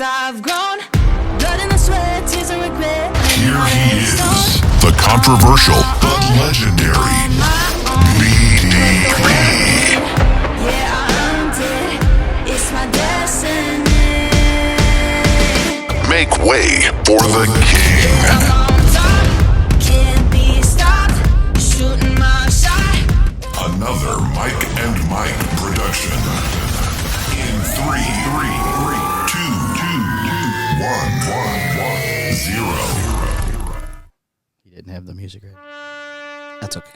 as I've grown. Blood in the sweat, tears and regret. Here he is, the controversial but legendary BDB. Yeah, I'm dead. It's my destiny. Make way for the king. Can't be stopped. Shooting my shot. Another Mike and Mike production. In 3, 2, 1, 0. He didn't have the music ready. That's okay.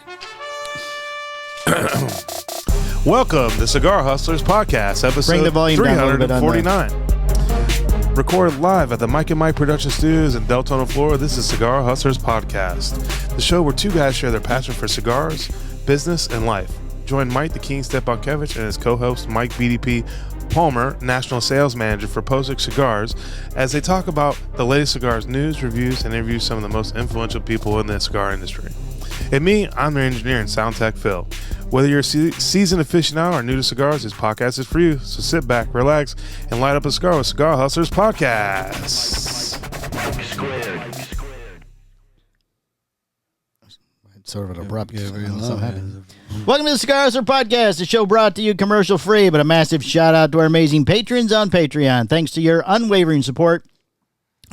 Welcome to Cigar Hustlers Podcast, episode Bring the volume down a little bit on 349. Recorded live at the Mike and Mike Production Studios in Deltona, Florida. This is Cigar Hustlers Podcast, the show where two guys share their passion for cigars, business, and life. Join Mike the King Stepankevich and his co-host Mike BDP Palmer, National Sales Manager for Posick Cigars, as they talk about the latest cigars news, reviews, and interview some of the most influential people in the cigar industry. And me, I'm their engineer and sound tech, Phil. Whether you're a seasoned aficionado or new to cigars, this podcast is for you. So sit back, relax, and light up a cigar with Cigar Hustlers Podcast. Sort of an abrupt. Welcome to the Cigar Hustlers Podcast, the show brought to you commercial free, but a massive shout out to our amazing patrons on Patreon. Thanks to your unwavering support,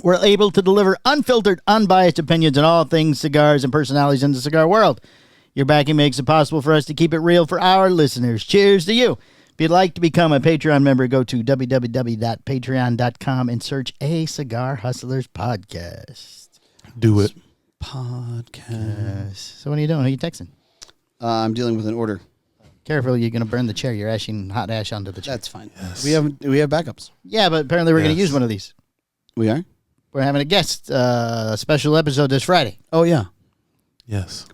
we're able to deliver unfiltered, unbiased opinions on all things cigars and personalities in the cigar world. Your backing makes it possible for us to keep it real for our listeners. Cheers to you. If you'd like to become a Patreon member, go to www.patreon.com and search A Cigar Hustlers Podcast. Do it. Podcast. So what are you doing? Who are you texting? I'm dealing with an order. Careful, you're going to burn the chair. You're ashing hot ash onto the chair. That's fine. Yes. We have backups. Yeah, but apparently we're going to Yes. use one of these. We are? We're having a guest, a special episode this Friday. Oh, yeah. Yes.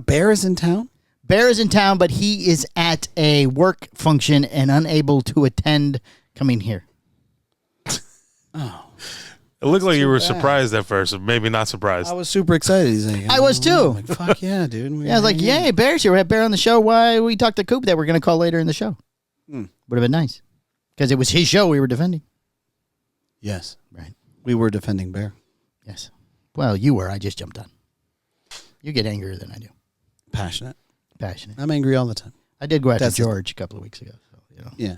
Bear is in town? Bear is in town, but he is at a work function and unable to attend coming here. Oh. It looked like you were bad. surprised at first, or maybe not surprised. I was super excited. He's like, I was too. I'm like, fuck yeah, dude. Yeah, I was like, yay, Bear's here. We have Bear on the show. Why we talked to Coop that we're going to call later in the show. Would have been nice. Because it was his show we were defending. Yes. Right. We were defending Bear. Yes. Well, you were. I just jumped on. You get angrier than I do. Passionate. Passionate. I'm angry all the time. I did go after That's George a couple of weeks ago. So, you know. Yeah.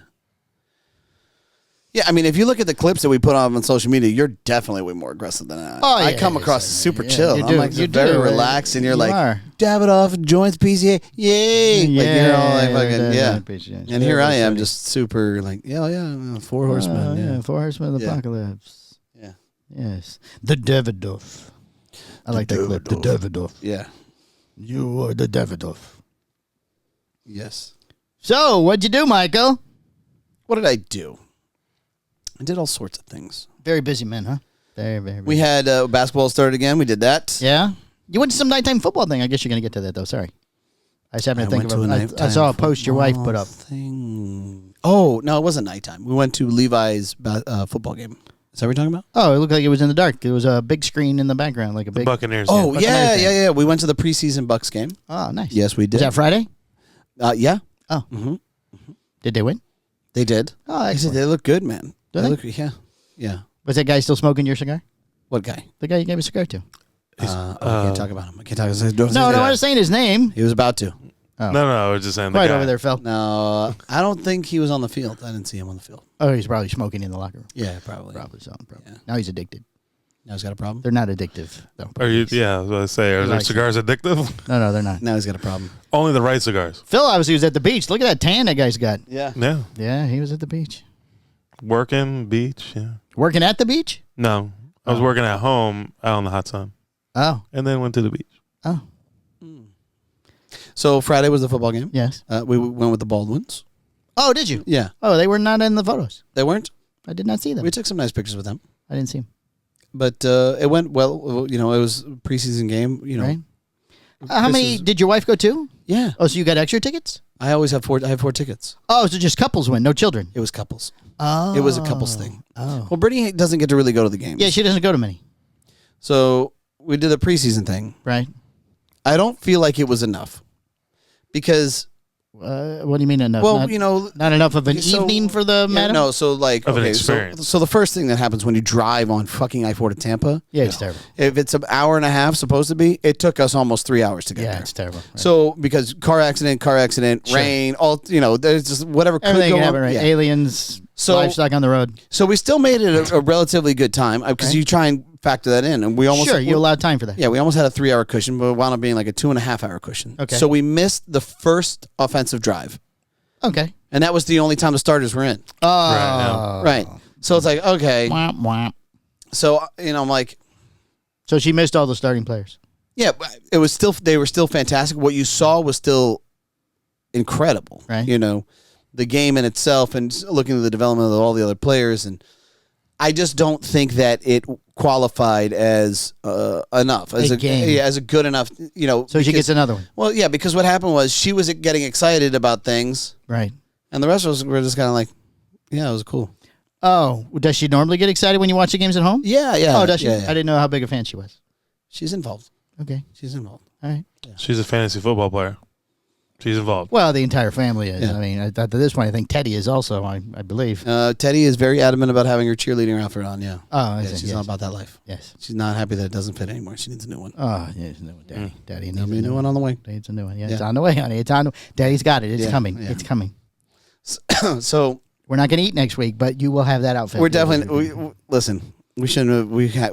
Yeah, I mean, if you look at the clips that we put on social media, you're definitely way more aggressive than I. Oh, I yeah, come yeah, across yeah, as super yeah, chill. you I'm do, like you very do. relaxed, and you're You like, are. Davidoff, joints, PCA, yay! Like you're all like fucking yeah. And here I am, just super like, yeah, four horsemen. Yeah. Four Horsemen of the Yeah. Apocalypse. Yeah. Yes. The Davidoff. I like that clip. The Davidoff. Yeah. You are the Davidoff. Yes. So, what'd you do, Michael? What did I do? I did all sorts of things. Very busy man, huh? Very, very busy. We had basketball started again. We did that. Yeah? You went to some nighttime football thing. I guess you're going to get to that, though. Sorry. I just happened to think of it. I saw a post your wife put up. Thing. Oh, no, it wasn't nighttime. We went to Levi's football game. Is that what you're talking about? Oh, it looked like it was in the dark. There was a big screen in the background, like a big... Buccaneers. Oh, game. yeah. We went to the preseason Bucks game. Oh, nice. Yes, we did. Was that Friday? Yeah. Oh. Mm-hmm. Did they win? They did. Oh, They said excellent. they look good, man. Do they? Look, yeah. Was that guy still smoking your cigar? What guy? The guy you gave a cigar to. I can't talk about him. I can't talk about him. No, I was saying his name. He was about to. Oh. No, I was just saying the Right guy. over there, Phil. No, I don't think he was on the field. I didn't see him on the field. Oh, he's probably smoking in the locker room. Yeah, probably. Probably so. Probably. Yeah. Now he's addicted. Now he's got a problem. They're not addictive, though. Are you? Yeah, I was going to say, are their likes cigars addictive? No, they're not. Now he's got a problem. Only the right cigars. Phil obviously was at the beach. Look at that tan that guy's got. Yeah. Yeah. Yeah, he was at the beach. Working, beach, yeah. Working at the beach? No, I was working at home out in the hot sun, Oh. and then went to the beach. Oh. So Friday was the football game. Yes. We went with the Baldwins. Oh, did you? Yeah. Oh, they were not in the photos. They weren't. I did not see them. We took some nice pictures with them. I didn't see them. But it went well. You know, it was a preseason game. You know, Right. How many did your wife go to? Yeah. Oh, so you got extra tickets? I always have 4. I have 4 tickets. Oh, so just couples win, no children. It was couples. Oh. It was a couples thing. Oh. Well, Brittany doesn't get to really go to the games. Yeah, she doesn't go to many. So we did the preseason thing. Right. I don't feel like it was enough because What do you mean enough? Well, not enough of an evening for the madam? No, so like, of an experience. So the first thing that happens when you drive on fucking I-4 to Tampa. Yeah, it's terrible. If it's an hour and a half supposed to be, it took us almost 3 hours to get there. Yeah, it's terrible. Right. So because car accident, sure. rain, all, there's just whatever could Everything go can happen, on. right? Yeah. Aliens, livestock on the road. So we still made it a relatively good time because you try and factor that in. And we almost. Sure, you allowed time for that. Yeah, we almost had a 3 hour cushion, but it wound up being like a 2.5 hour cushion. Okay. So we missed the first offensive drive. Okay. And that was the only time the starters were in. Oh. Right. So it's like, okay. Womp, womp. So, I'm like. So she missed all the starting players. Yeah, they were still fantastic. What you saw was still incredible. Right. The game in itself and looking at the development of all the other players. And I just don't think that it qualified as enough. As a good enough, So she gets another one. Well, yeah, because what happened was she was getting excited about things. Right. And the rest of us were just kind of like, yeah, it was cool. Oh, does she normally get excited when you watch the games at home? Yeah. Oh, does she? Yeah. I didn't know how big a fan she was. She's involved. Okay. She's involved. All right. Yeah. She's a fantasy football player. She's involved. Well, the entire family is. Yeah. I mean, at this point, I think Teddy is also, I believe. Teddy is very adamant about having her cheerleading outfit on, yeah. Oh, I Yeah, see, she's yes. not about that life. Yes. She's not happy that it doesn't fit anymore. She needs a new one. Oh, yeah, no, Daddy. Daddy needs There'll be a new one on the way. It's a new one. Yeah, Yeah. It's on the way, honey. It's on. Daddy's got it. It's Yeah, coming. yeah. It's coming. So We're not going to eat next week, but you will have that outfit. we're definitely, listen, we shouldn't have, we had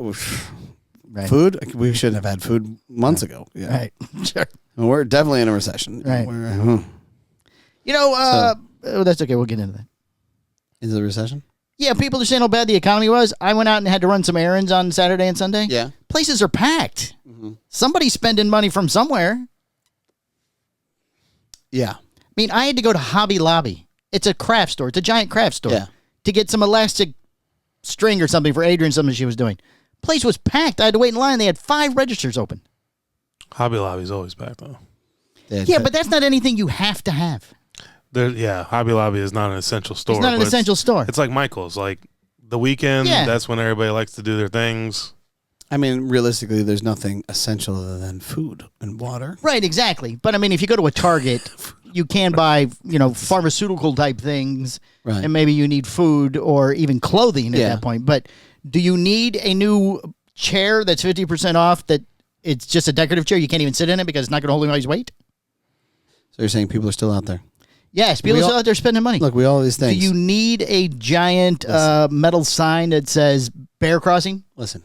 right. food. We shouldn't have had food months ago. Yeah. Right. Sure. And we're definitely in a recession. Right. That's okay. We'll get into that. Is it a recession? Yeah, people are saying how bad the economy was. I went out and had to run some errands on Saturday and Sunday. Yeah. Places are packed. Mm-hmm. Somebody's spending money from somewhere. Yeah. I mean, I had to go to Hobby Lobby. It's a craft store. It's a giant craft store. Yeah. To get some elastic string or something for Adrian, something she was doing. Place was packed. I had to wait in line. They had 5 registers open. Hobby Lobby's always back, though. Yeah, but that's not anything you have to have. Hobby Lobby is not an essential store. It's not an essential store. It's like Michael's. Like the weekend, Yeah. that's when everybody likes to do their things. I mean, realistically, there's nothing essential other than food and water. Right, exactly. But I mean, if you go to a Target, you can buy, pharmaceutical type things, Right. and maybe you need food or even clothing at that point. But do you need a new chair that's 50% off that it's just a decorative chair? You can't even sit in it because it's not going to hold anybody's weight? So you're saying people are still out there? Yes, people are still out there spending money. Look, we all these things. Do you need a giant metal sign that says bear crossing? Listen,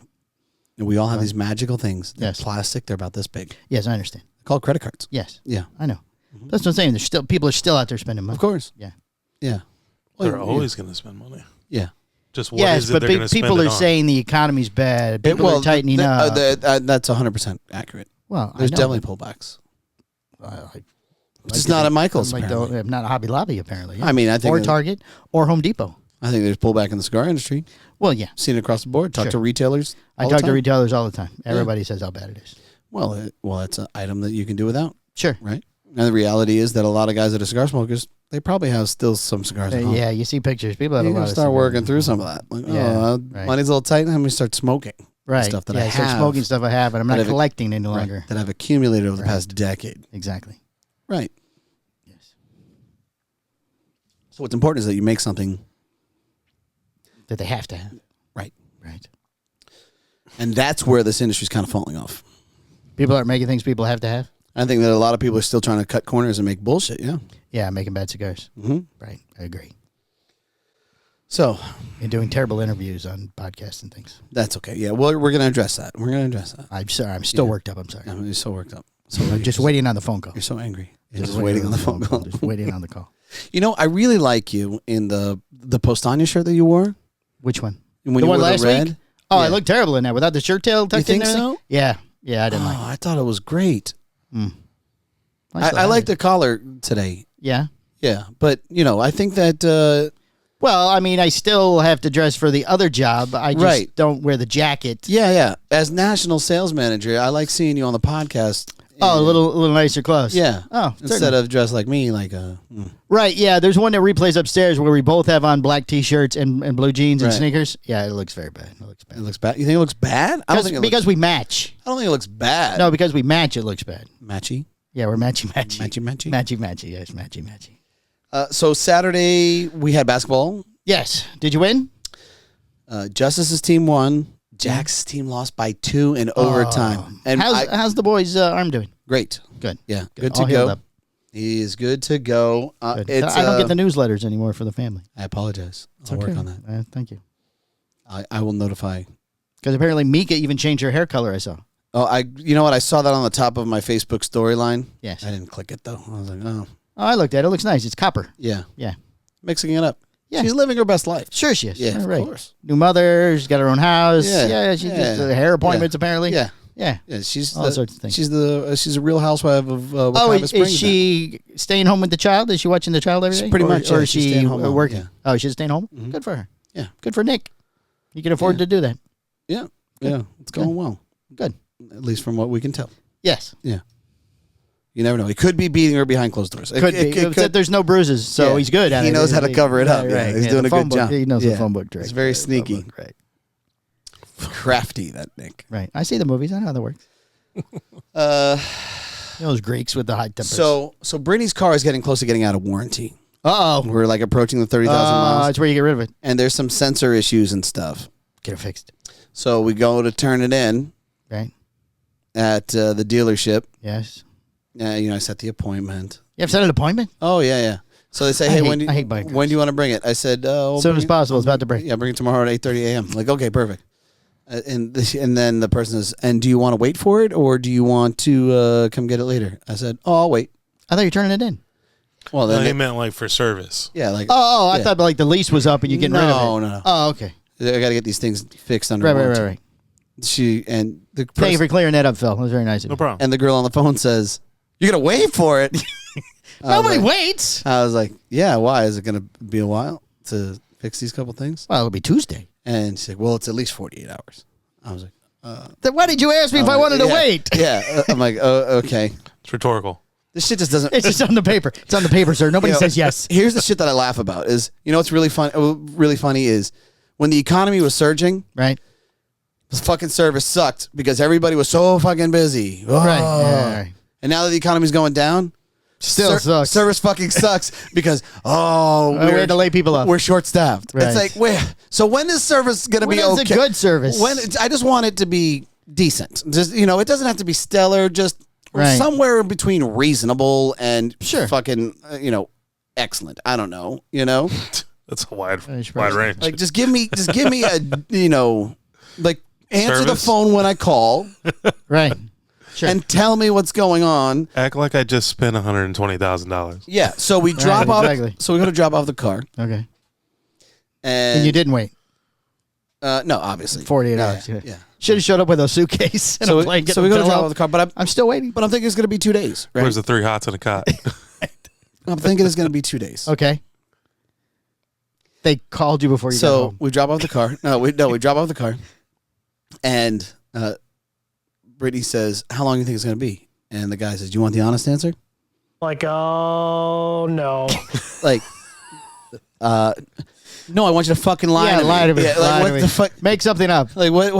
we all have these magical things. They're Yes. plastic. They're about this big. Yes, I understand. They're called credit cards. Yes, Yeah. I know. That's what I'm saying. There's people are still out there spending money. Of course. Yeah. Yeah. They're always going to spend money. Yeah. Just what Yes, is it but they're going to spend people it are on? saying the economy's bad. People are tightening up. That's 100% accurate. Well, There's I know, definitely but- pullbacks. I Just not at Michael's. Like not a Hobby Lobby, apparently. Yeah. I mean, I think or that- Target or Home Depot. I think there's pullback in the cigar industry. Well, yeah. Seen it across the board. Talk Sure. to retailers. I all the talk to time. retailers all the time. Everybody says how bad it is. Well, it's an item that you can do without, Sure. right? And the reality is that a lot of guys that are cigar smokers, they probably have still some cigars at home. Yeah, you see pictures. People have You a lot gotta of start cigars. working through some of that. Like, Yeah, right. money's a little tight. Let me start smoking. Right. Stuff that yeah, I start have. smoking stuff I have, and I'm not That I've- collecting any Right, longer. that I've accumulated over the past decade. Exactly. Right. Yes. So what's important is that you make something That they have to have. right. Right. And that's where this industry's kind of falling off. People aren't making things people have to have. I think that a lot of people are still trying to cut corners and make bullshit, yeah. Yeah, making bad cigars. Mm-hmm. Right. I agree. So And doing terrible interviews on podcasts and things. that's okay. Yeah, well, we're going to address that. We're going to address that. I'm sorry. I'm still worked up. I'm sorry. I'm so worked up. So I'm just waiting on the phone call. You're so angry. You're just waiting on the phone call. Just waiting on the call. You know, I really like you in the Postania shirt that you wore. Which one? When the you one wore last the red. week? Oh, I Yeah. looked terrible in that without the shirt tail tucked think in there. so? Yeah. Yeah, I didn't like it. I thought it was great. still I have like it. the collar today. Yeah. Yeah, but I think that Well, I mean, I still have to dress for the other job. I just Right. don't wear the jacket. yeah. As national sales manager, I like seeing you on the podcast. Oh, a little nicer clothes. Yeah. Oh, Instead certainly. of dressed like me, like Right, yeah. There's one that replays upstairs where we both have on black T-shirts and blue jeans and Right. sneakers. Yeah, it looks very bad. It looks bad. it looks bad. You think it looks bad? I don't think it Because we match. I don't think it looks bad. No, because we match, it looks bad. Matchy. Yeah, we're matchy-matchy. Matchy-matchy? Matchy-matchy, yes, matchy-matchy. So Saturday, we had basketball. Yes. Did you win? Justice's team won. Jack's team lost by 2 in overtime. And how's the boy's arm doing? Great. Good. Yeah, good All to healed go. up. He is good to go. Good. I don't get the newsletters anymore for the family. I apologize. I'll work on that. Thank you. I will notify. Because apparently Mika even changed her hair color, I saw. Oh, you know what? I saw that on the top of my Facebook storyline. Yes. I didn't click it, though. I was like, oh. Oh, I looked at it. It looks nice. It's copper. Yeah. Yeah. Mixing it up. Yeah. She's living her best life. Sure she is. Yeah, right. of course. New mother. She's got her own house. Yeah. She's just hair appointments, apparently. Yeah. Yeah. Yeah, she's all sorts of things. She's a real housewife of Wakanda Springs. Is she staying home with the child? Is she watching the child every day? Pretty much. Or Yeah, is she's she staying home. working? Yeah. Oh, she's staying home? Mhm. Good for her. Yeah. Good for Nick. You can afford to do that. Yeah. Yeah. It's going well. Good. At least from what we can tell. Yes. Yeah. You never know. He could be beating her behind closed doors. Could be. Except there's no bruises, so he's good at it. He knows how to cover it up. Right. He's doing a good job. He knows the phone book trick. It's very sneaky. Right. Crafty, that Nick. Right. I see the movies. I know how that works. Those Greeks with the high tempers. So Brittany's car is getting close to getting out of warranty. Uh-oh. We're like approaching the 30,000 miles. That's where you get rid of it. And there's some sensor issues and stuff. Get it fixed. So we go to turn it in Right. at the dealership. Yes. I set the appointment. You have set an appointment? Oh, yeah. So they say, hey, when do you want to bring it? I said, as soon as possible. It's about to break. Yeah, bring it tomorrow at 8:30 a.m. Like, okay, perfect. And then the person says, and do you want to wait for it or do you want to come get it later? I said, oh, I'll wait. I thought you were turning it in. Well, then he meant like for service. Yeah, like. Oh, I thought like the lease was up and you're getting rid of it. No. Oh, okay. I got to get these things fixed under warranty. Right. The Thank you for clearing that up, Phil. It was very nice of you. No problem. And the girl on the phone says, "You're gonna wait for it." Nobody waits. I was like, "Yeah, why? Is it gonna be a while to fix these couple things?" Well, it'll be Tuesday. And she said, "Well, it's at least 48 hours." I was like, Then why did you ask me if I wanted to wait? Yeah, I'm like, "Oh, okay." It's rhetorical. This shit just doesn't. It's just on the paper. It's on the paper, sir. Nobody says yes. Here's the shit that I laugh about is, what's really funny is when the economy was surging, Right. the fucking service sucked because everybody was so fucking busy. Right. Oh. Yeah, right. And now that the economy's going down, Still sucks. Service fucking sucks because we had to lay people off. We're short staffed. Right. It's like so when is service gonna be When is okay? a good service? I just want it to be decent. Just it doesn't have to be stellar. Just somewhere in between reasonable and fucking excellent. I don't know. That's a wide range. Like just give me a like answer Service? the phone when I call. Right. Sure. And tell me what's going on. Act like I just spent $120,000. Yeah. So we drop off. Exactly. So we go to drop off the car. Okay. And you didn't wait. No, obviously. 48 hours. Yeah. Should have showed up with a suitcase and a blanket. So we go to drop off the car, but I'm still waiting. I'm thinking it's going to be 2 days. Right? Where's the 3 hots and a cot? I'm thinking it's going to be 2 days. Okay. They called you before you got home. So we drop off the car. We drop off the car, and Brittany says, "How long do you think it's going to be?" And the guy says, "Do you want the honest answer?" Like, oh no. Like, no, I want you to fucking lie to me. Lie to me. Yeah, Lie like, to what me. the fuck? Make something up. Like, what?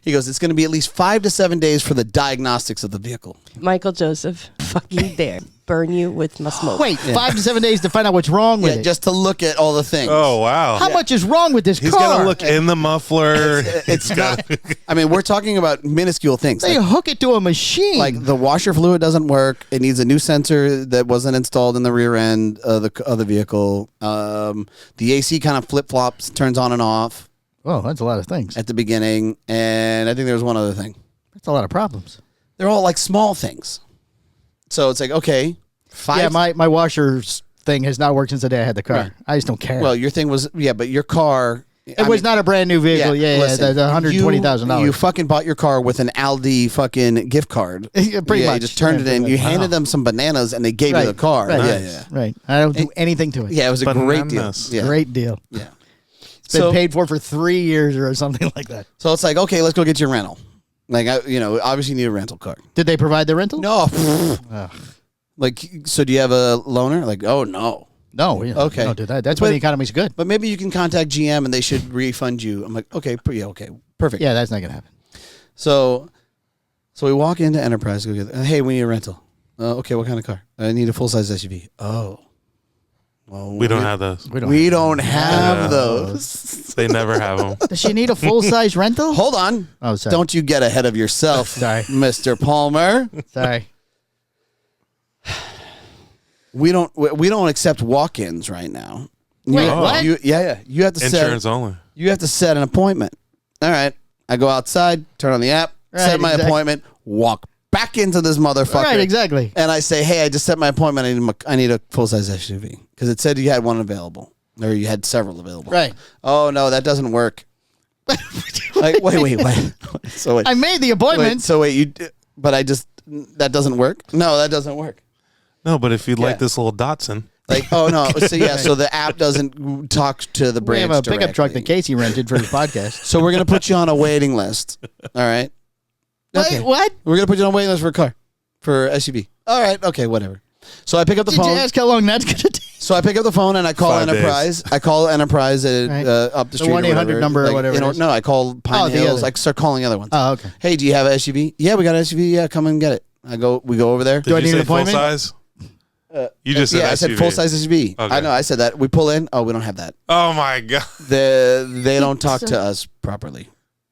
He goes, it's going to be at least 5 to 7 days for the diagnostics of the vehicle. Michael Joseph, fucking dare burn you with my smoke. Wait, 5 to 7 days to find out what's wrong with it. Just to look at all the things. Oh, wow. How much is wrong with this He's car? going to look in the muffler. It's not. I mean, we're talking about minuscule things. They hook it to a machine. Like the washer fluid doesn't work. It needs a new sensor that wasn't installed in the rear end of the vehicle. The AC kind of flip flops, turns on and off Oh, that's a lot of things. at the beginning, and I think there was one other thing. That's a lot of problems. They're all like small things. So it's like, okay, 5. Yeah, my washer's thing has not worked since the day I had the car. Right. I just don't care. Well, your thing was but your car. it was not a brand new vehicle. Yeah, listen, the $120,000. You fucking bought your car with an Aldi fucking gift card. Pretty much. You just turned it in. You handed them some bananas, and they gave you the car. Right. Yeah. Right. I don't do anything to it. Yeah, it was a great deal. Bananas. Yeah. Great deal. Yeah. It's been paid for 3 years or something like that. So it's like, okay, let's go get your rental. Like, obviously you need a rental car. Did they provide the rental? No. Like, so do you have a loaner? Like, oh, no. No. Yeah, Okay. Don't do that. That's when the economy's good. But maybe you can contact GM and they should refund you. I'm like, okay, okay, perfect. Yeah, that's not going to happen. So So we walk into Enterprise. Go get. Hey, we need a rental. Okay, what kind of car? I need a full size SUV. Oh, well, we don't have those. We don't have those. They never have them. Does she need a full size rental? Hold on. Oh, sorry. Don't you get ahead of yourself, Sorry. Mr. Palmer. Sorry. We don't accept walk-ins right now. Wait, what? You have to Insurance only. You have to set an appointment. All right. I go outside, turn on the app, set my appointment, walk back into this motherfucker. Right, exactly. And I say, hey, I just set my appointment. I need a full-size SUV. Because it said you had one available. Or you had several available. Right. Oh, no, that doesn't work. Like, wait. So wait. I made the appointment. That doesn't work? No, that doesn't work. No, but if you'd like this little Datsun. Like, oh, no. So the app doesn't talk to the branch We have a pickup directly. truck that Casey rented for his podcast. So we're going to put you on a waiting list. All right? Wait, what? We're going to put you on a waiting list for a car. For SUV. All right. Okay, whatever. So I pick up the phone. Did you ask how long that's going to take? So I pick up the phone and I call 5 days. Enterprise. I call Enterprise at, Right. up the street. The 1-800 number or whatever it is. No, I call Pine the Hills. other. I start calling other ones. Oh, okay. Hey, do you have an SUV? Yeah, we got an SUV. Yeah, come and get it. We go over there. Did I you need say an appointment? full size? You just said yeah, I said SUV. full size SUV. Okay. I know. I said that. We pull in. Oh, we don't have that. Oh my god. They don't talk to us properly,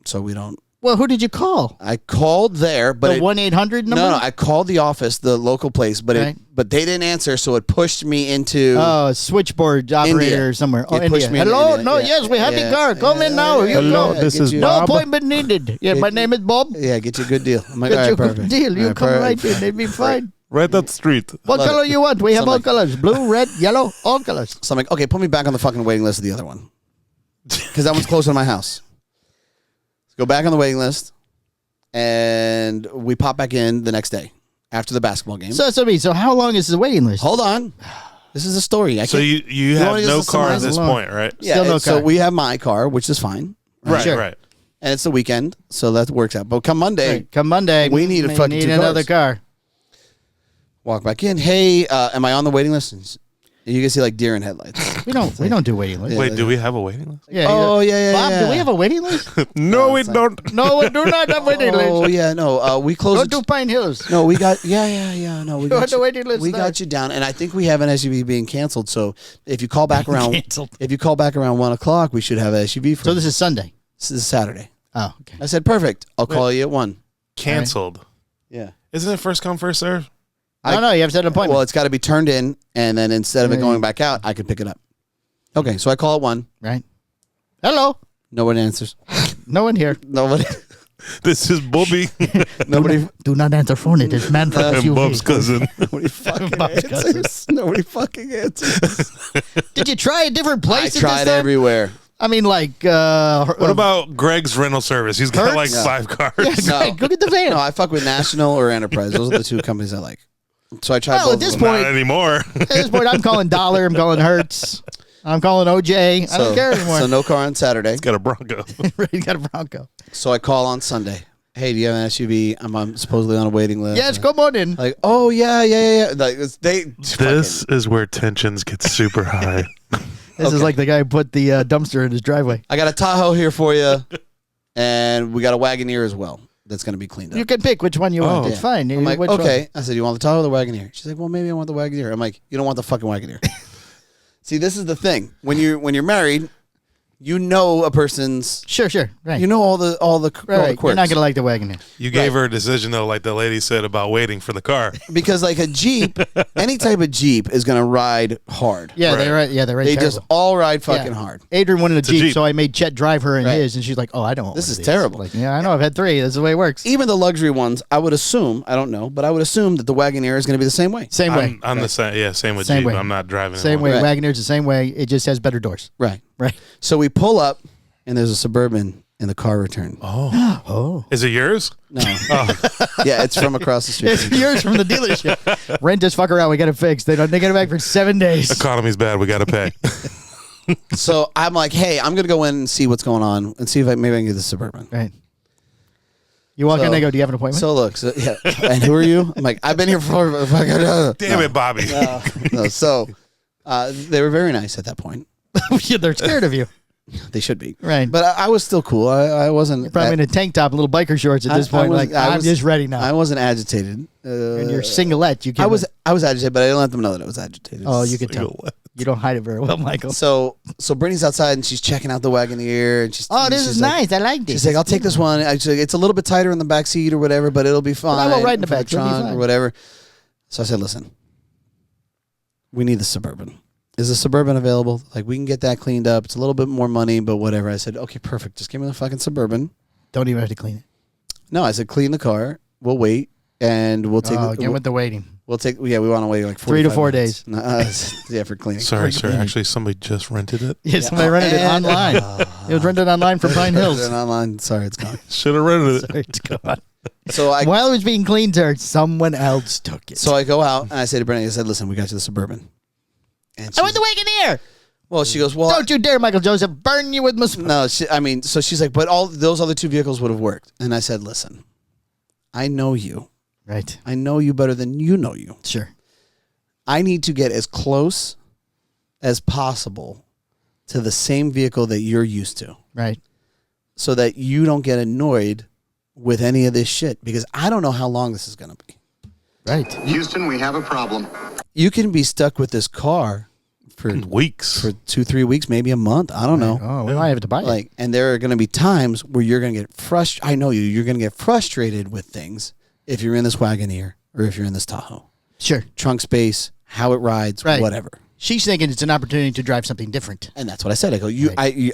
so we don't. Well, who did you call? I called there, but The 1-800 number? No, I called the office, the local place, but Right. but they didn't answer, so it pushed me into. Oh, a switchboard operator India. somewhere. Oh, It pushed India. me into Hello? India. No, Yeah. yes, we have Yeah. your car. Come in now. You Hello, go. this Get is you- No Bob. appointment needed. Yeah, my name is Bob. Yeah, get you a good deal. I'm like, Get all you right, a good perfect. deal. You All right, come perfect. right in. They'd be fine. Right up the street. What Love color it. you want? We have So all like- colors. Blue, red, yellow, all colors. So I'm like, okay, put me back on the fucking waiting list of the other one, because that one's closer to my house. Go back on the waiting list, and we pop back in the next day after the basketball game. So how long is the waiting list? Hold on, this is a story. So you have wanna no just car at summarize this along? point, right? yeah. Still no So car. we have my car, which is fine, Right, Sure. right. and it's the weekend, so that works out. But come Monday, Right, come Monday. we need a fucking two another cars. car. walk back in. Hey, am I on the waiting list? And you can see like deer in headlights. We don't do waiting lists. Wait, do we have a waiting list? Yeah, Oh, yeah, Bob, yeah. do we have a waiting list? No, we don't. No, we do not have waiting Oh list. yeah, no. We Go closed. to Pine Hills. No, we got no. We Go got on the you, waiting list we there. got you down, and I think we have an SUV being canceled. So if you call back around, Canceled. if you call back around 1 o'clock, we should have an SUV for. So this is Sunday. this is Saturday. Oh, okay. I said perfect. I'll call you at 1. Canceled. Yeah. Isn't it first come, first serve? No, you have to set an appointment. Well, it's got to be turned in, and then instead of it going back out, I can pick it up. Okay, so I call at 1. right. Hello. No one answers. No one here. Nobody. This is Bobby Nobody. Do not answer phone. It is man from and Bob's SUV. cousin. Nobody fucking Bob's answers. Nobody fucking answers. Did you try a different I place? tried everywhere. I mean, like. What about Greg's rental service? He's got like Hertz? 5 cars. Greg, go get the van. No, I fuck with National or Enterprise. Those are the 2 companies I like. So I tried Well, both at this of them. point- Not anymore. At this point, I'm calling Dollar. I'm calling Hertz. I'm calling OJ. I don't care anymore. So no car on Saturday. Got a Bronco. He got a Bronco. So I call on Sunday. Hey, do you have an SUV? I'm supposedly on a waiting list. Yes, come on in. Like, oh yeah. Like This is where tensions get super high. This is like the guy who put the dumpster in his driveway. I got a Tahoe here for you, and we got a Wagoneer as well. That's going to be cleaned up. You can pick which one you want. Oh. It's fine. I'm like, Which one? okay. I said, you want the Tahoe or the Wagoneer? She's like, well, maybe I want the Wagoneer. I'm like, you don't want the fucking Wagoneer. See, this is the thing. When you're married, you know a person's. Sure. Right. You know all the right. quirks. You're not gonna like the Wagoneer. You gave her a decision though, like the lady said about waiting for the car. Because like a Jeep, any type of Jeep is gonna ride hard. Yeah, Right. they're right. Yeah, they're right. They just all ride fucking hard. Adrian wanted a a Jeep, Jeep. so I made Chet drive her in Right. his, and she's like, "Oh, I don't want This one is of these." terrible. Like, yeah, I know. I've had 3. That's the way it works. Even the luxury ones, I would assume, I don't know, but I would assume that the Wagoneer is gonna be the same way. Same way. I'm the same. Yeah, same with Same Jeep. way. I'm not driving. Same one. way. Right. Wagoneer's the same way. It just has better doors. Right. Right. So we pull up, and there's a Suburban in the car return. Oh. Is it yours? No. Yeah, it's from across the street. It's yours from the dealership. Rent this fucker out. We got it fixed. They get it back for 7 days. Economy's bad. We got to pay. So I'm like, hey, I'm gonna go in and see what's going on and see if maybe I can get the Suburban. Right. You walk in, So- they go, "Do you have an appointment?" So look, yeah. And who are you? I'm like, I've been here for fucking. Damn it, Bobby. No. So they were very nice at that point. Yeah, they're scared of you. They should be. Right. But I was still cool. I wasn't. You're probably in a tank top and little biker shorts at this point. I'm just ready now. I wasn't agitated. And you're singlet. You I was agitated, but I didn't let them know that I was agitated. Oh, you could tell. You don't hide it very well, Michael. So Brittany's outside and she's checking out the Wagoneer and she's. Oh, this is nice. I like this. She's like, I'll take this one. It's a little bit tighter in the back seat or whatever, but it'll be fine. I will ride in the back. For the trunk or whatever. So I said, listen, we need the Suburban. Is the Suburban available? Like, we can get that cleaned up. It's a little bit more money, but whatever. I said, okay, perfect. Just give me the fucking Suburban. Don't even have to clean it. No, I said, clean the car. We'll wait, and we'll take. Again with the waiting. We'll take. Yeah, we want to wait like 3 to 4 days. Yeah, for cleaning. Sorry, sir. Actually, somebody just rented it. Yeah, somebody rented it online. It was rented online from Pine Hills. Online. Sorry, it's gone. Should have rented it. Sorry, it's gone. So while it was being cleaned, sir, someone else took it. So I go out and I say to Brittany, I said, listen, we got you the Suburban. And I want the Wagoneer. Well, she goes, well, don't you dare, Michael Joseph, burn you with my. No, so she's like, but all those other 2 vehicles would have worked. And I said, listen, I know you. Right. I know you better than you know you. Sure. I need to get as close as possible to the same vehicle that you're used to. Right. So that you don't get annoyed with any of this shit, because I don't know how long this is going to be. Right. Houston, we have a problem. You can be stuck with this car for weeks, for 2-3 weeks, maybe a month. I don't know. Oh, we might have to buy it. And there are going to be times where you're going to get frustrated. I know you. You're going to get frustrated with things if you're in this Wagoneer or if you're in this Tahoe. Sure. Trunk space, how it rides, whatever. She's thinking it's an opportunity to drive something different. And that's what I said. I go,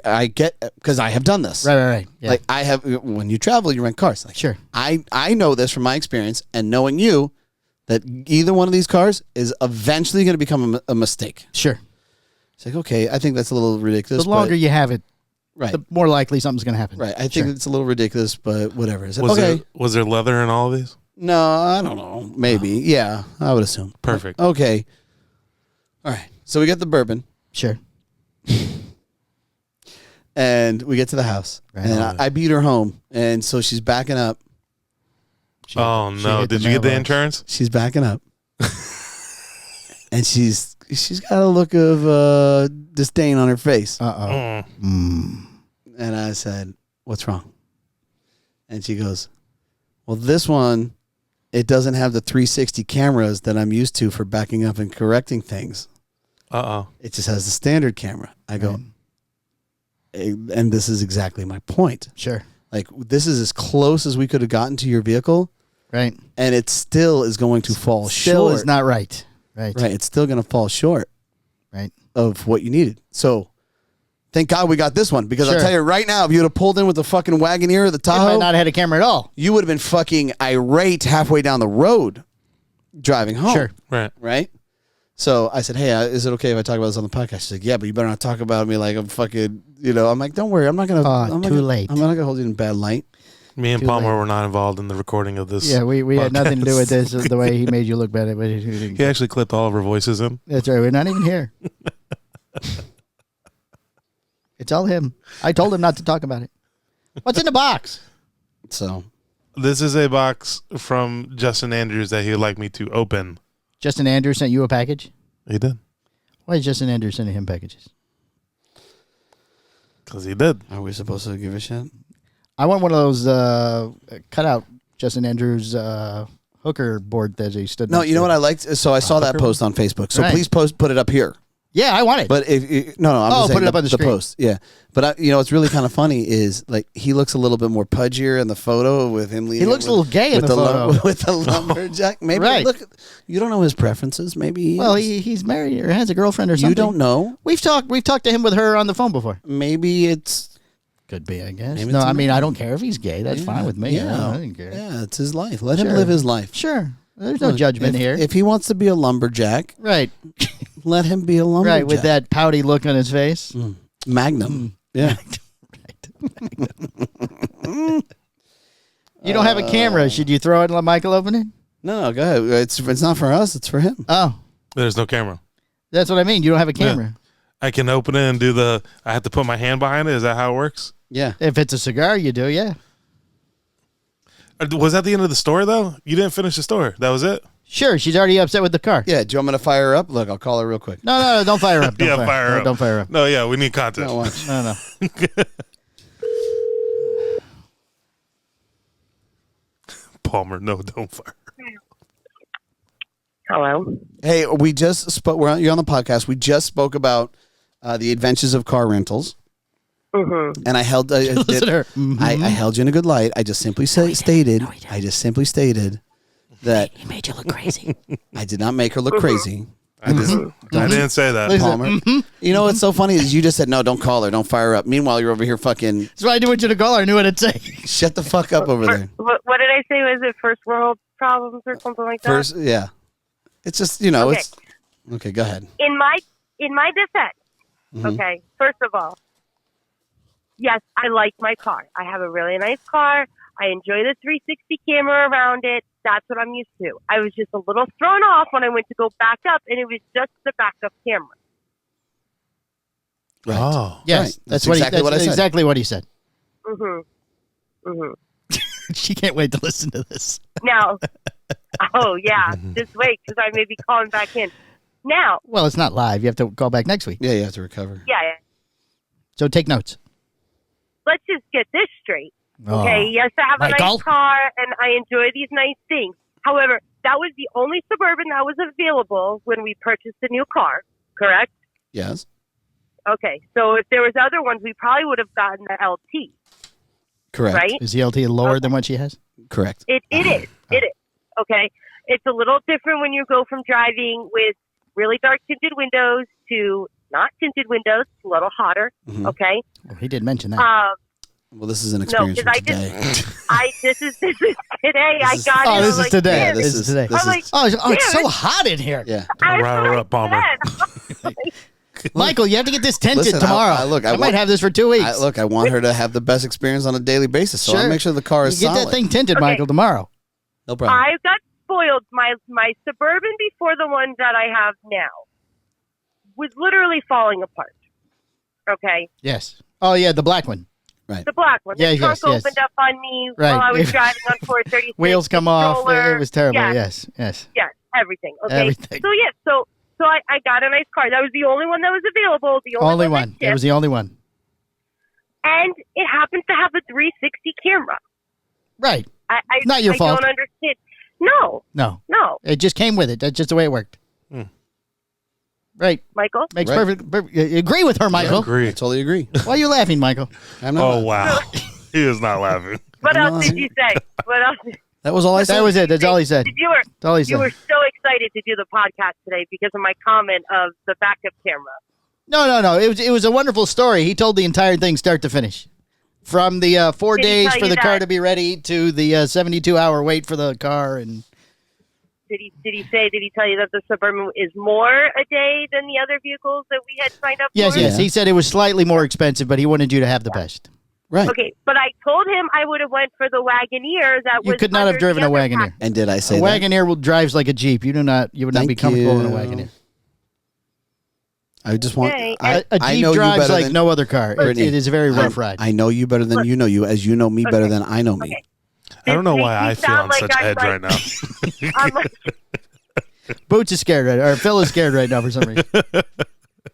I get, because I have done this. Right. Yeah. Like, I have, when you travel, you rent cars. Like, sure. I know this from my experience and knowing you, that either one of these cars is eventually going to become a mistake. Sure. It's like, okay, I think that's a little ridiculous. The longer you have it, right, the more likely something's going to happen. Right. I think it's a little ridiculous, but whatever. Is it was there leather in all of these? No, I don't know. Maybe. Yeah, I would assume. Perfect. Okay. All right. So we get the bourbon. Sure. And we get to the house. Right. And I beat her home. And so she's backing up. Oh, no. Did you get the insurance? She's backing up. And she's got a look of disdain on her face. Uh-oh. And I said, what's wrong? And she goes, well, this one, it doesn't have the 360 cameras that I'm used to for backing up and correcting things. Uh-oh. It just has the standard camera. I go, and this is exactly my point. Sure. Like, this is as close as we could have gotten to your vehicle. Right. And it still is going to fall short. Still is not right. Right. Right. It's still going to fall short. Right. Of what you needed. So, thank God we got this one. Because Sure. I'll tell you right now, if you would have pulled in with the fucking Wagoneer or the Tahoe, It might not have had a camera at all. you would have been fucking irate halfway down the road driving home. Sure. Right. Right? So I said, hey, is it okay if I talk about this on the podcast? She's like, yeah, but you better not talk about me like I'm fucking, I'm like, don't worry. I'm not going to. late. I'm not going to hold you in bad light. Me and Palmer were not involved in the recording of this. Yeah, we had nothing to do with this. The way he made you look bad. He actually clipped all of our voices in. That's right. We're not even here. It's all him. I told him not to talk about it. What's in the box? So this is a box from Justin Andrews that he'd like me to open. Justin Andrews sent you a package? He did. Why is Justin Andrews sending him packages? Because he did. Are we supposed to give a shit? I want one of those cutout Justin Andrews hooker board that he stood. No, you know what I liked? So I saw that post on Facebook. So Right. please put it up here. Yeah, I want it. But if no, I'm just saying put it up on the screen. post. Yeah, but what's really kind of funny is like he looks a little bit more pudgier in the photo with him leaning. He looks a little gay in the photo with the lumberjack. Maybe Right. look. You don't know his preferences. Maybe he's married or has a girlfriend or something. You don't know. We've talked to him with her on the phone before. Maybe it's could be. I guess. Maybe No, it's I a mean man. I don't care if he's gay. That's fine with me. Yeah, I don't care. Yeah, it's his life. Let him Sure. live his life. Sure. There's no judgment here. If he wants to be a lumberjack, right. let him be a lumberjack. Right, with that pouty look on his face. Magnum. Yeah. You don't have a camera. Should you throw it and let Michael open it? No, go ahead. It's not for us. It's for him. Oh, There's no camera. that's what I mean. You don't have a camera. I can open it and do I have to put my hand behind it. Is that how it works? Yeah. If it's a cigar, you do, yeah. Was that the end of the story, though? You didn't finish the story. That was it? Sure, she's already upset with the car. Yeah, do you want me to fire her up? Look, I'll call her real quick. No, don't fire her up. Don't fire her up. Don't fire her up. No, yeah, we need content. No, watch. No. Palmer, no, don't fire. Hello. Hey, we just spoke. You're on the podcast. We just spoke about the adventures of car rentals. Mm-hmm. And I held. Listen to her. I held you in a good light. I just simply stated. I just simply stated that He made you look crazy. I did not make her look crazy. I didn't say that. Palmer. You know what's so funny is you just said no, don't call her, don't fire her up. Meanwhile, you're over here fucking. That's why I didn't want you to call her. I knew what it'd say. Shut the fuck up over there. What did I say? Was it first world problems or something like that? First, yeah. It's just Okay. it's okay. Go ahead. In my defense, okay. First of all, yes, I like my car. I have a really nice car. I enjoy the 360 camera around it. That's what I'm used to. I was just a little thrown off when I went to go back up, and it was just the backup camera. Right. Oh. Yes, Right. that's exactly what I said. exactly what he said. Mm-hmm. She can't wait to listen to this. Now, oh yeah, just wait because I may be calling back in. Now, Well, it's not live. You have to call back next week. Yeah, you have to recover. yeah. So take notes. Let's just get this straight. Oh. Okay, yes, I have a Michael? nice car and I enjoy these nice things. However, that was the only Suburban that was available when we purchased a new car, correct? Yes. Okay, so if there was other ones, we probably would have gotten the LT, Correct. right? Is the LT lower than what she has? Correct. It is. It is. Okay, it's a little different when you go from driving with really dark tinted windows to not tinted windows, a little hotter, okay? Well, he did mention that. Well, this is an experience because for today. this is today. I got it. Oh, I this was is like, today. man, This is today. This I'm like, is, It's damn so hot in here. yeah. I Rile her up, Palmer. said. Michael, you have to get this tinted Listen, tomorrow. I I might have this for 2 weeks. I want her to have the best experience on a daily basis, so I'll make sure the car is you get solid. that thing tinted, Okay. Michael, tomorrow. No problem. I got spoiled. My Suburban before the one that I have now was literally falling apart. Okay, Yes. Oh, yeah, the black one. the black one. Yeah, the trunk yes. opened up on me Right. while I was driving on 436. Wheels come off. It was terrible. Yes. Yes. Yes, everything. Okay. Everything. So yes, so I got a nice car. That was the only one that was available. The only, Only one. one. That was the only one. And it happens to have a 360 camera. Right. I Not your fault. I don't understand. No, No. It just came with it. That's just the way it worked. Right. Michael. Makes Right. perfect. Agree with her, Michael. I Agree. totally agree. Why are you laughing, Michael? I'm not. Oh, wow. He is not laughing. What I'm else not- did you say? What else? That was all I said. That was it. That's all he said. You were That's all he you were said. so excited to do the podcast today because of my comment of the backup camera. No. It was a wonderful story. He told the entire thing start to finish. From the 4 Did he days tell for you the car that- to be ready to the 72-hour wait for the car. And Did he tell you that the Suburban is more a day than the other vehicles that we had signed up yes. for? He said it was slightly more expensive, but he wanted you to have the best. Right. Okay, but I told him I would have went for the Wagoneer that You was could not have under driven the a other Wagoneer. pack. And did I say A that? Wagoneer drives like a Jeep. You would not be Thank comfortable in a you. Wagoneer. I just want. Okay, I Jeep know you drives better like than, no other car. Brittany, It is a very rough ride. I know you better than you know you, as you know me better Okay. than I know me. Okay. I don't know This why I makes me feel on sound like such I'm edge like- right now. I'm like, Boots is scared right, or Phil is scared right now for some reason.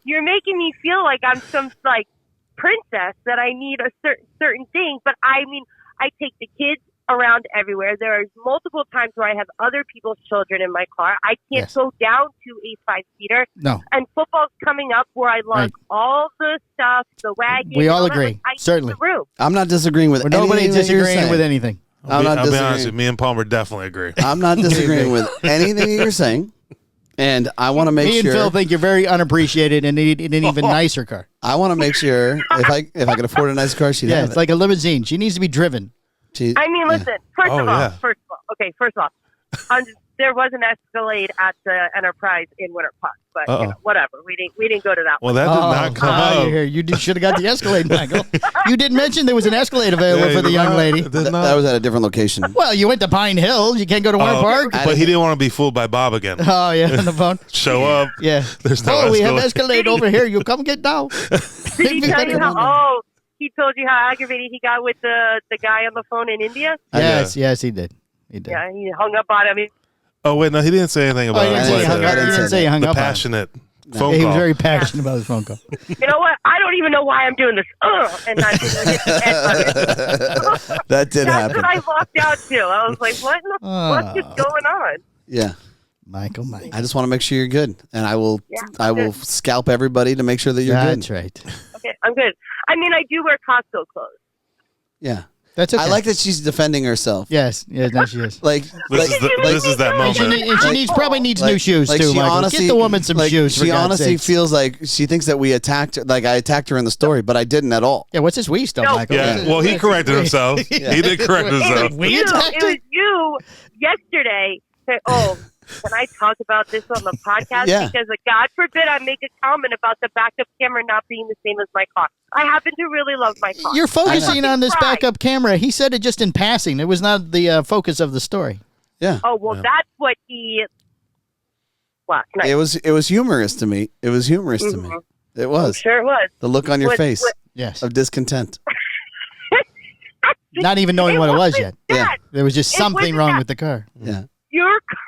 you're making me feel like I'm some like princess that I need a certain thing. But I mean, I take the kids around everywhere. There are multiple times where I have other people's children in my car. I can't Yes. go down to a 5-seater. No, And football's coming up where I lug Right. all the stuff, the wagon. We all all that. agree. Like, I need Certainly. the room. I'm not disagreeing with well, nobody's anything that you're disagreeing with saying. anything. I'm not I'll be honest disagreeing. with you, me and Palmer definitely agree. I'm not disagreeing with anything that you're saying, and I want to make Me and sure. Phil think you're very unappreciated and need an even nicer car. I want to make sure if I could afford a nice car, she'd Yeah, have it's it. like a limousine. She needs to be driven. She- I mean, yeah. listen. First Oh, of all, yeah. first of all, there was an Escalade at the Enterprise in Winter Park, but you know, whatever. We didn't go to that Well, one. that did not come up. You should have got the Escalade, Michael. You did mention there was an Escalade available Yeah, for the did young not- lady. did That not- was at a different location. Well, you went to Pine Hills. You can't go to Winter Park. But he didn't want to be fooled by Bob again. Oh, yeah, on the phone. Show up. Yeah. There's no Oh, we have Escalade. Escalade over here. You come get down. Did he tell you how? Oh, he told you how aggravated he got with the guy on the phone in India. Yes, he did. He did. Yeah, he hung up on him. Oh wait, no, he didn't say anything about He didn't say he hung up. He didn't say he hung the up on it. passionate Yeah, phone he call. was very passionate about his phone call. You know what? I don't even know why I'm doing this. And not doing it. That did That's happen. what I walked out to. I was like, what in the fuck is going on? Yeah. Michael. I just want to make sure you're good, and I will. Yeah, I will good. scalp everybody to make sure that you're That's good. right. Okay, I'm good. I mean, I do wear Costco clothes. Yeah. That's okay. I like that she's defending herself. Yes. Yeah, no, she is. Like, This is that And she, moment. and she needs probably needs new shoes like too, she Michael. honestly, Get the woman some like, shoes. For She God's honestly sakes. feels like she thinks that we attacked her. Like I attacked her in the story, but I didn't at all. Yeah, what's this we stuff, No. Michael? Yeah. Well, he corrected himself. He did correct himself. We It attacked her? was you yesterday. Said, can I talk about this on the podcast? Yeah. Because God forbid I make a comment about the backup camera not being the same as my car. I happen to really love my car. You're focusing on this Cry. backup camera. He said it just in passing. It was not the focus of the story. Yeah. Oh, well, that's what he... Well, nice. It was humorous to me. It was humorous to me. It was. Sure it was. The look on your What- face what- Yes. of discontent. Not even knowing what it was yet. That. Yeah. There was just It something wasn't wrong that. with the car. Yeah. Your car...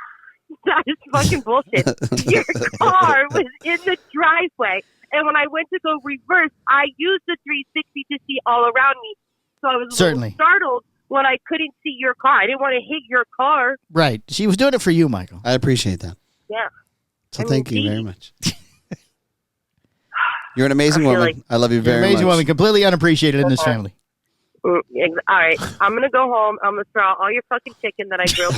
That is fucking bullshit. Your car was in the driveway, and when I went to go reverse, I used the 360 to see all around me. So I was a Certainly. little startled when I couldn't see your car. I didn't want to hit your car. Right. She was doing it for you, Michael. I appreciate that. Yeah. So I thank mean, you very much. You're an amazing I feel woman. like- I love you You're very an amazing much. woman, completely unappreciated in this family. All right. I'm going to go home. I'm going to throw out all your fucking chicken that I grilled.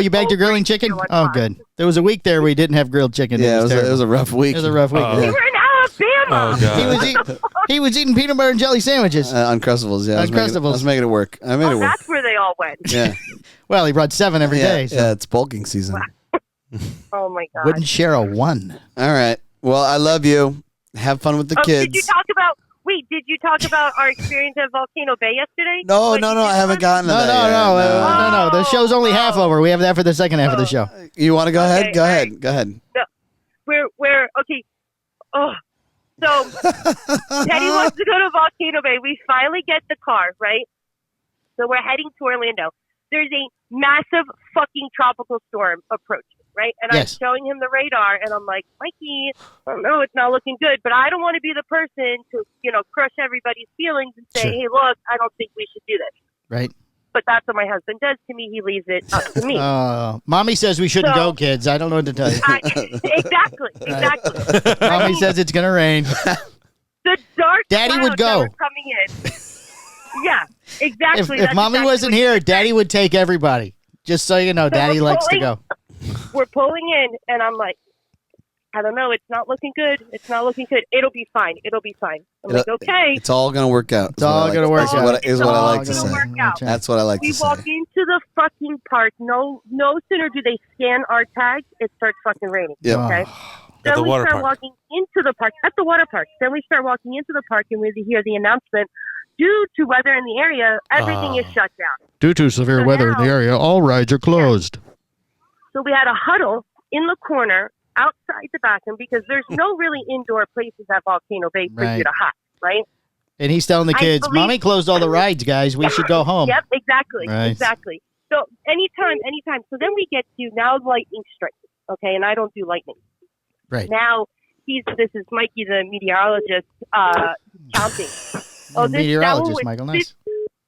You bagged your grilling chicken? Oh, good. There was a week there we didn't have grilled chicken. Yeah, it was terrible. a rough week. It was a rough week. We were in Alabama. Oh god. He was eating peanut butter and jelly sandwiches. Uncrustables, yeah. Uncrustables. I was making it work. I made it work. That's where they all went. Yeah. Well, he brought 7 every day. So. Yeah, it's bulking season. Oh, my God. Wouldn't share a 1. All right. Well, I love you. Have fun with the kids. Did you talk about our experience at Volcano Bay yesterday? No, Like, no, you I did haven't one? gotten to No, that yet. no. The show's only half over. We have that for the second half of the show. You want to go ahead? Okay, Go all ahead. right. Go ahead. We're okay. Oh, so Teddy wants to go to Volcano Bay. We finally get the car, right? So we're heading to Orlando. There's a massive fucking tropical storm approaching, right? And Yes. I'm showing him the radar, and I'm like, Mikey, I don't know, it's not looking good, but I don't want to be the person to, crush everybody's feelings and say, Sure. hey, look, I don't think we should do this. Right? But that's what my husband does to me. He leaves it up to me. Mommy says we shouldn't So- go, kids. I don't know what to tell you. Exactly. Mommy says it's going to rain. The dark Daddy would clouds that go. were coming in. Yeah, exactly. If That's Mommy exactly wasn't what here, he said. Daddy would take everybody. Just so you know, Daddy we're likes to pulling- go. We're pulling in, and I'm like, I don't know. It's not looking good. It's not looking good. It'll be fine. It'll be fine. I'm like, okay. It's all going to work out. It's all gonna work out. Is what I like to It's all say. gonna work out. That's what I like We to say. walk into the fucking park. No sooner do they scan our tags, it starts fucking raining. Yep. Okay. At Then the we water start park. walking into the park, at the water park. Then we start walking into the park, and we hear the announcement, due to weather in the area, everything is shut down. Due to severe So weather in the now- area, all rides are closed. So we had a huddle in the corner outside the bathroom because there's no really indoor places at Volcano Bay for Right. you to hide, right? And he's telling the I kids, believe- Mommy closed all the rides, guys. We should go home. Yep, exactly. Right. Exactly. So anytime. So then we get to now lightning strikes, okay? And I don't do lightning. Right. Now this is Mikey, the meteorologist, counting. Meteorologist, was Michael. Nice.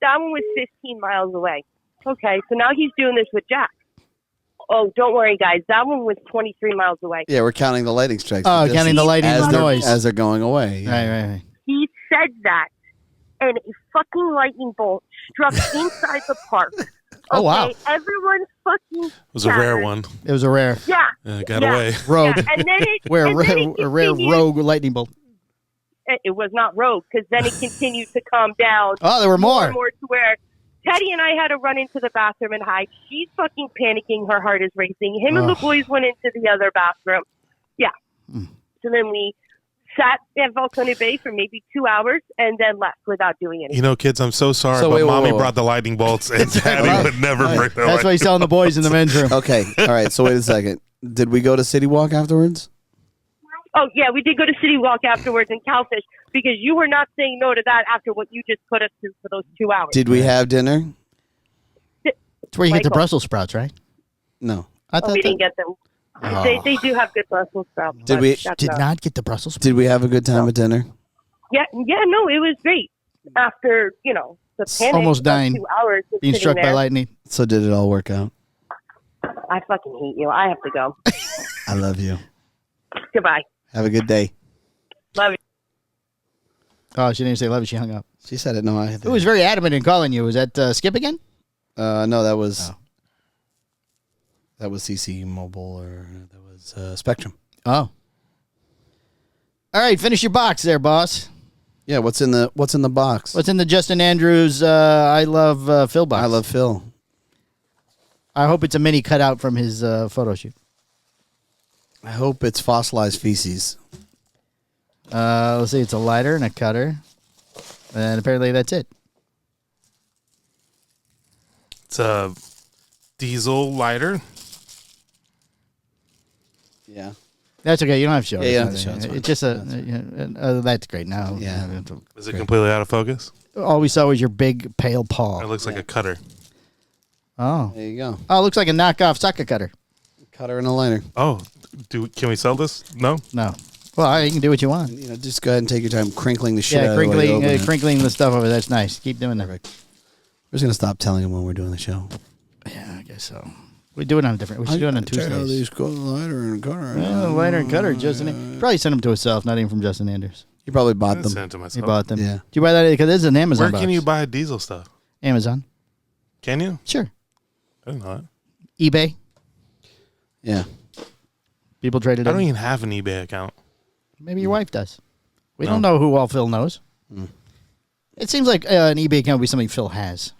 That one was 15 miles away. Okay, so now he's doing this with Jack. Oh, don't worry, guys. That one was 23 miles away. Yeah, we're counting the lightning strikes. Oh, because counting the lightning as with they're- noise. as they're going away. Yeah. Right. He said that, and a fucking lightning bolt struck inside the park. Okay? Oh, wow. Everyone fucking It was a rare scattered. one. It was a rare Yeah. It got Yeah. away. rogue. Yeah. And then it, Rare, and then it a rare continued- rogue lightning bolt. It was not rogue because then it continued to calm down. Oh, there were more. and more to where Teddy and I had to run into the bathroom and hide. She's fucking panicking. Her heart is racing. Him and the boys went into the other bathroom. Yeah. So then we sat at Volcano Bay for maybe 2 hours and then left without doing anything. You know, kids, I'm so sorry, So but wait, Mommy whoa. brought the lightning bolts, and Daddy Right. would never bring the That's why lightning he's telling the boys in the men's room. Okay. All right. So wait a second. Did we go to City Walk afterwards? Oh, yeah, we did go to City Walk afterwards in Cowfish because you were not saying no to that after what you just put us through for those 2 hours. Did we have dinner? It's where you get the Michael. Brussels sprouts, right? No. I thought we that, didn't get them. They do have good Brussels sprouts. Did but we- that's did not get the Brussels. Did we have a good time at dinner? Yeah, no, it was great. After, the panic Almost of dying. 2 hours of Being sitting struck by there. lightning. So did it all work out? I fucking hate you. I have to go. I love you. Goodbye. Have a good day. Love you. Oh, she didn't say love you. She hung up. She said it. No, I. Who was very adamant in calling you? Was that Skip again? No, that was. Oh. That was CC Mobile, or that was Spectrum. Oh. All right, finish your box there, boss. Yeah, what's in the box? What's in the Justin Andrews I Love Phil box? I love Phil. I hope it's a mini cutout from his photo shoot. I hope it's fossilized feces. Let's see, it's a lighter and a cutter. And apparently that's it. It's a diesel lighter. Yeah. That's okay. You don't have to show Yeah, it. you don't have to show it. It's fine. It's just that's great now. Yeah. Is it completely out of focus? All we saw was your big pale paw. It looks like a cutter. Oh. There you go. Oh, it looks like a knockoff socket cutter. Cutter and a liner. Oh, can we sell this? No? No. Well, you can do what you want. Just go ahead and take your time crinkling the shit Yeah, out of it while you open it. crinkling the stuff over. That's nice. Keep doing that. Perfect. We're just gonna stop telling them when we're doing the show. Yeah, I guess so. We do it on different. We should do it on Tuesdays. These go lighter and cutter. Lighter and cutter, Justin. Probably sent them to himself, not even from Justin Anders. You probably bought I them. sent it to He myself. bought them. Yeah. Do you buy that? Because this is an Amazon Where box. can you buy diesel stuff? Amazon. Can you? Sure. I didn't know that. eBay. Yeah. People traded I it. don't even have an eBay account. Maybe your wife does. We No. don't know who all Phil knows. Mm. It seems like an eBay account would be something Phil has.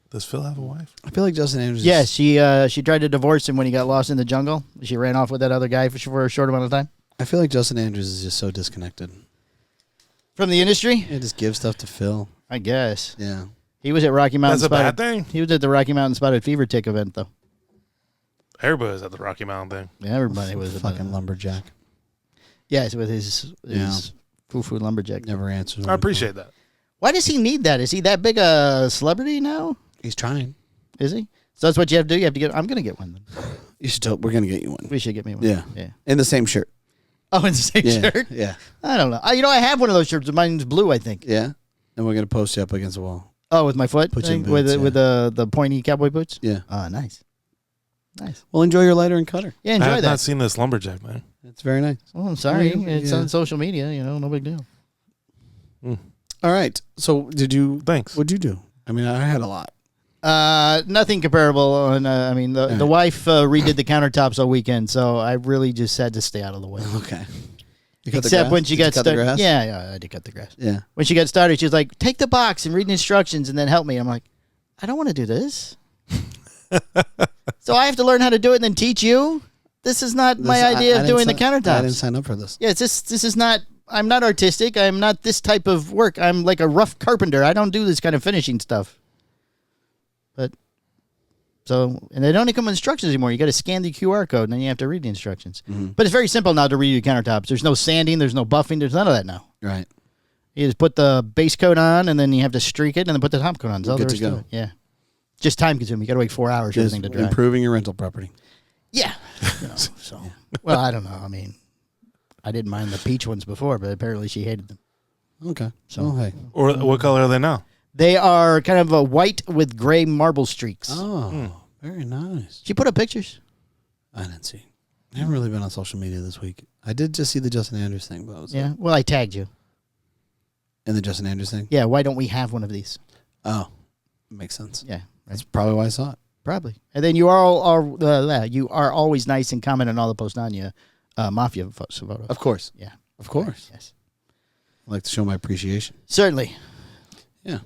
Does Phil have a wife? I feel like Justin Andrews. Yes, she tried to divorce him when he got lost in the jungle. She ran off with that other guy for a short amount of time. I feel like Justin Andrews is just so disconnected. From the industry? Yeah, just give stuff to Phil. I guess. Yeah. He was at Rocky Mountain That's a Spotted. bad thing. He was at the Rocky Mountain Spotted Fever Tick event, though. Everybody's at the Rocky Mountain thing. Yeah, everybody was at Fucking lumberjack. Yes, with his Yeah. foo-foo lumberjack. Never answers. I appreciate that. Why does he need that? Is he that big a celebrity now? He's trying. Is he? So that's what you have to do. You have to get. I'm going to get one. Then. You should. We're gonna get you one. We should get me one. Yeah. Yeah. In the same shirt. Oh, in the same Yeah. shirt. Yeah. I don't know. I have one of those shirts. Mine's blue, I think. Yeah. And we're gonna post you up against the wall. Oh, with my foot. Put you in thing? with boots, with the pointy cowboy boots. Yeah. Oh, nice. Nice. Well, enjoy your lighter and cutter. Yeah, I enjoy have that. not seen this lumberjack, man. It's very nice. Oh, I'm sorry. Yeah. It's on social media. No big deal. All right. So, Thanks. What'd you do? I mean, I had a lot. Nothing comparable. On the wife redid the countertops all weekend, so I really just had to stay out of the way. Okay. You cut the Except grass? when she Did you got cut the started. grass? Yeah, I did cut the grass. Yeah. When she got started, she was like, "Take the box and read the instructions, and then help me." I'm like, "I don't want to do this." So I have to learn how to do it and then teach you. This is not my idea of doing the countertops. I didn't sign up for this. Yeah, this is not. I'm not artistic. I'm not this type of work. I'm like a rough carpenter. I don't do this kind of finishing stuff. But and they don't even come with instructions anymore. You got to scan the QR code and then you have to read the instructions. Mm-hmm. But it's very simple now to read your countertops. There's no sanding. There's no buffing. There's none of that now. Right. You just put the base coat on and then you have to streak it and then put the top coat on. That's all Good there to is go. it. Yeah. Just time consuming. You got to wait 4 hours for Just everything to dry. improving your rental property. Yeah. So, well, I don't know. I mean, I didn't mind the peach ones before, but apparently she hated them. Okay. So- So, hey. Or what color are they now? They are kind of a white with gray marble streaks. Oh, very nice. Did you put up pictures? I didn't see. I haven't really been on social media this week. I did just see the Justin Andrews thing, but I was Yeah. Well, I tagged you. in the Justin Andrews thing. Yeah. Why don't we have one of these? Oh, makes sense. Yeah. Right. That's probably why I saw it. Probably. And then you are always nice and comment on all the posts on you. Mafia photos. Of course. Yeah. Of course. Yes. I like to show my appreciation. Certainly. Yeah.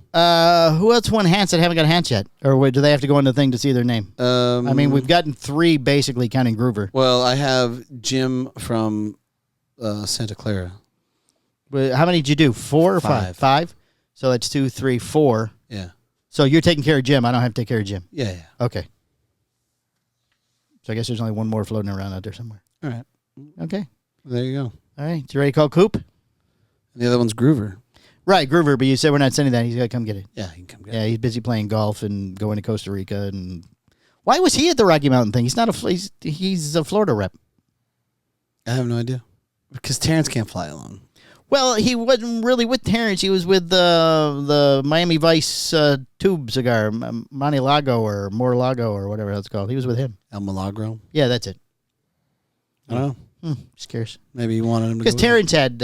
Who else won hats that haven't got hats yet? Or do they have to go in the thing to see their name? I mean, we've gotten 3 basically counting Groover. Well, I have Jim from Santa Clara. How many did you do? 4 or 5? 5. 5? So that's 2, 3, 4. Yeah. So you're taking care of Jim. I don't have to take care of Jim. Yeah. Okay. So I guess there's only one more floating around out there somewhere. All right. Okay. There you go. All right. You ready to call Coop? And the other one's Groover. Right, Groover, but you said we're not sending that. He's got to come get it. Yeah, he can come get Yeah, it. he's busy playing golf and going to Costa Rica and Why was he at the Rocky Mountain thing? He's not he's a Florida rep. I have no idea. Because Terrence can't fly alone. Well, he wasn't really with Terrence. He was with the Miami Vice tube cigar, Monte Lago or Mar-a-Lago or whatever that's called. He was with him. El Milagro? Yeah, that's it. I don't know. Just curious. Maybe you wanted him to Because go Terrence had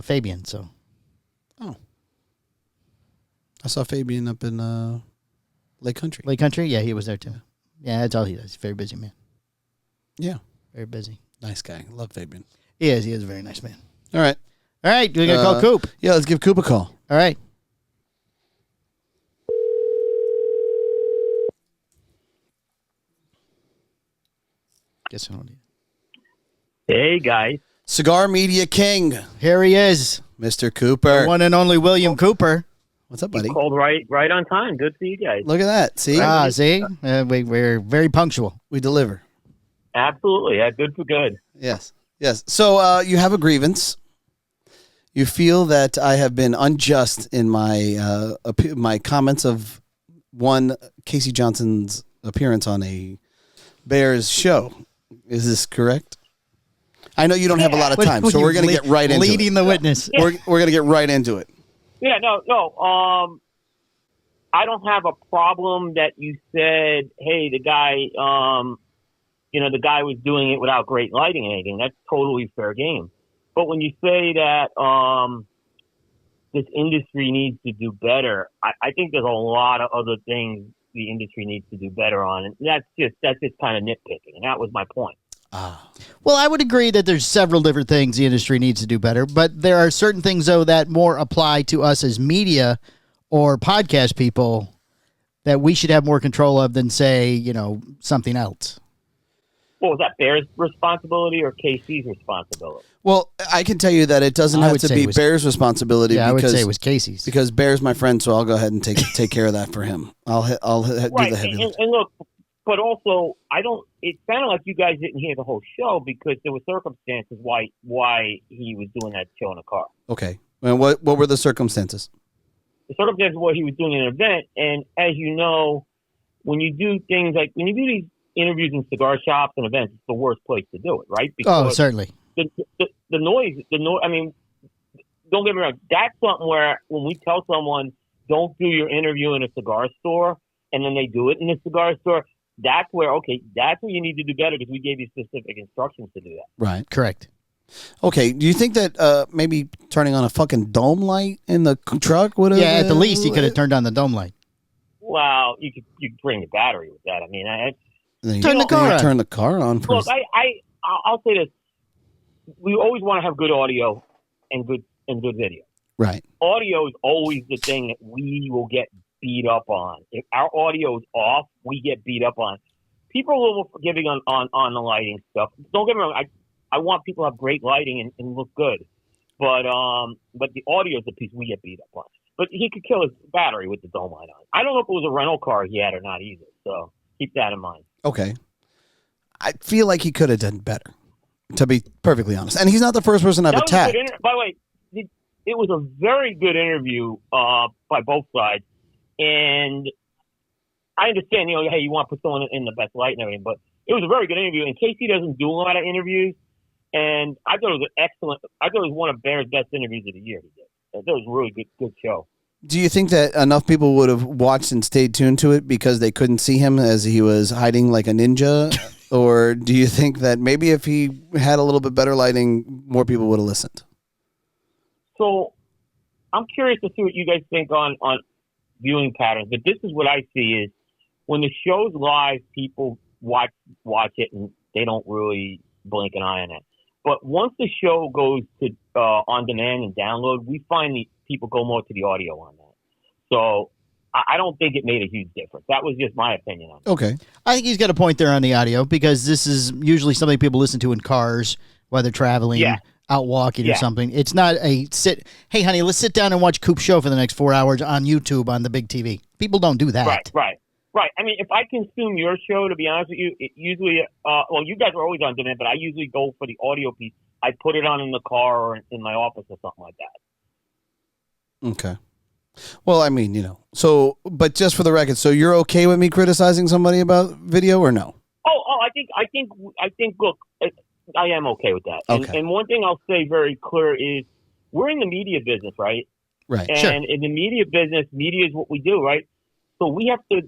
Fabian, so. Oh. I saw Fabian up in Lake Country. Lake Country? Yeah, he was there too. Yeah, that's all he does. He's a very busy man. Yeah. Very busy. Nice guy. Love Fabian. He is. He is a very nice man. All right. All right. We got to call Coop. Yeah, let's give Coop a call. All right. Guess I don't need. Hey, guys. Cigar Media King, Here he is. Mr. Cooper. The one and only William Cooper. What's up, buddy? Called right on time. Good to see you guys. Look at that. See? See? We're very punctual. We deliver. Absolutely. Yeah, good for good. Yes. Yes. So you have a grievance. You feel that I have been unjust in my my comments of one Casey Johnson's appearance on a Bears show. Is this correct? I know you don't have a lot of time, so we're going to get right into it. Leading the witness. We're going to get right into it. Yeah, no. I don't have a problem that you said, hey, the guy, the guy was doing it without great lighting and anything. That's totally fair game. But when you say that this industry needs to do better, I think there's a lot of other things the industry needs to do better on, and that's just kind of nitpicking, and that was my point. Well, I would agree that there's several different things the industry needs to do better, but there are certain things, though, that more apply to us as media or podcast people that we should have more control of than, say, something else. Well, was that Bears' responsibility or KC's responsibility? Well, I can tell you that it doesn't have to be Bears' responsibility. Yeah, because, I would say it was Casey's. Because Bear's my friend, so I'll go ahead and take care of that for him. I'll do the heavy lift. And look, but also, it sounded like you guys didn't hear the whole show because there were circumstances why he was doing that show in a car. Okay. And what were the circumstances? The circumstances were he was doing an event, and as you know, when you do things like when you do these interviews in cigar shops and events, it's the worst place to do it, right? Because certainly. The noise. I mean, don't get me wrong. That's something where when we tell someone don't do your interview in a cigar store, and then they do it in a cigar store, that's where you need to do better because we gave you specific instructions to do that. Right. Correct. Okay. Do you think that maybe turning on a fucking dome light in the truck would have? Yeah, at the least he could have turned on the dome light. Well, you could bring the battery with that. I mean, turn the car on. Look, I'll say this: we always want to have good audio and good video. Right. Audio is always the thing that we will get beat up on. If our audio is off, we get beat up on. People are a little forgiving on the lighting stuff. Don't get me wrong. I want people to have great lighting and look good, but the audio is the piece we get beat up on. But he could kill his battery with the dome light on. I don't know if it was a rental car he had or not either. So keep that in mind. Okay. I feel like he could have done better, to be perfectly honest. And he's not the first person I've attacked. By the way, it was a very good interview by both sides. And I understand, hey, you want to put someone in the best light and everything, but it was a very good interview. And Casey doesn't do a lot of interviews. And I thought it was I thought it was one of Bear's best interviews of the year he did. I thought it was a really good show. Do you think that enough people would have watched and stayed tuned to it because they couldn't see him as he was hiding like a ninja? Or do you think that maybe if he had a little bit better lighting, more people would have listened? So I'm curious to see what you guys think on viewing patterns. But this is what I see is when the show's live, people watch it and they don't really blink an eye on it. But once the show goes to on demand and download, we find the people go more to the audio on that. So I don't think it made a huge difference. That was just my opinion on it. Okay. I think he's got a point there on the audio because this is usually something people listen to in cars while they're traveling, out walking or something. It's not hey, honey, let's sit down and watch Coop's show for the next 4 hours on YouTube on the big TV. People don't do that. Right. I mean, if I consume your show, to be honest with you, it usually, you guys are always on demand, but I usually go for the audio piece. I put it on in the car or in my office or something like that. Okay. Well, I mean, so, but just for the record, so you're okay with me criticizing somebody about video or no? I think. Look, I am okay with that. Okay. And one thing I'll say very clear is we're in the media business, right? Right. And in the media business, media is what we do, right? So we have to